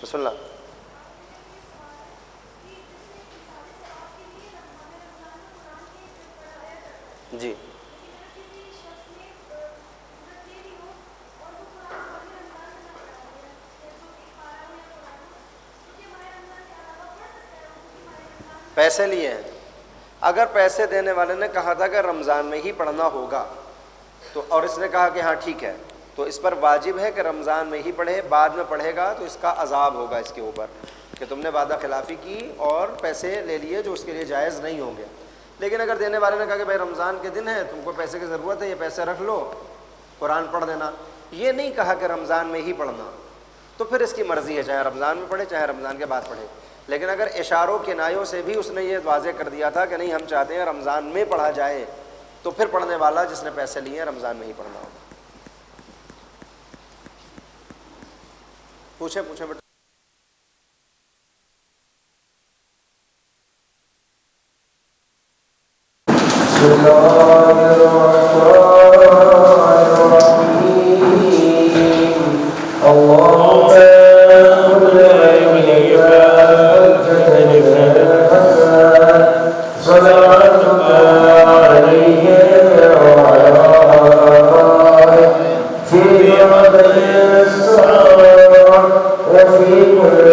بسم اللہ۔ جی پیسے لیے ہیں، اگر پیسے دینے والے نے کہا تھا کہ رمضان میں ہی پڑھنا ہوگا تو، اور اس نے کہا کہ ہاں ٹھیک ہے، تو اس پر واجب ہے کہ رمضان میں ہی پڑھے، بعد میں پڑھے گا تو اس کا عذاب ہوگا اس کے اوپر کہ تم نے وعدہ خلافی کی اور پیسے لے لیے جو اس کے لیے جائز نہیں ہوں گے۔ لیکن اگر دینے والے نے کہا کہ بھائی رمضان کے دن ہے، تم کو پیسے کی ضرورت ہے، یہ پیسے رکھ لو، قرآن پڑھ دینا، یہ نہیں کہا کہ رمضان میں ہی پڑھنا، تو پھر اس کی مرضی ہے، چاہے رمضان میں پڑھے چاہے رمضان کے بعد پڑھے۔ لیکن اگر اشاروں کنایوں سے بھی اس نے یہ واضح کر دیا تھا کہ نہیں ہم چاہتے ہیں رمضان میں پڑھا جائے، تو پھر پڑھنے والا جس نے پیسے لیے ہیں رمضان میں ہی پڑھنا ہوگا۔ پوچھیں بیٹا۔ وفي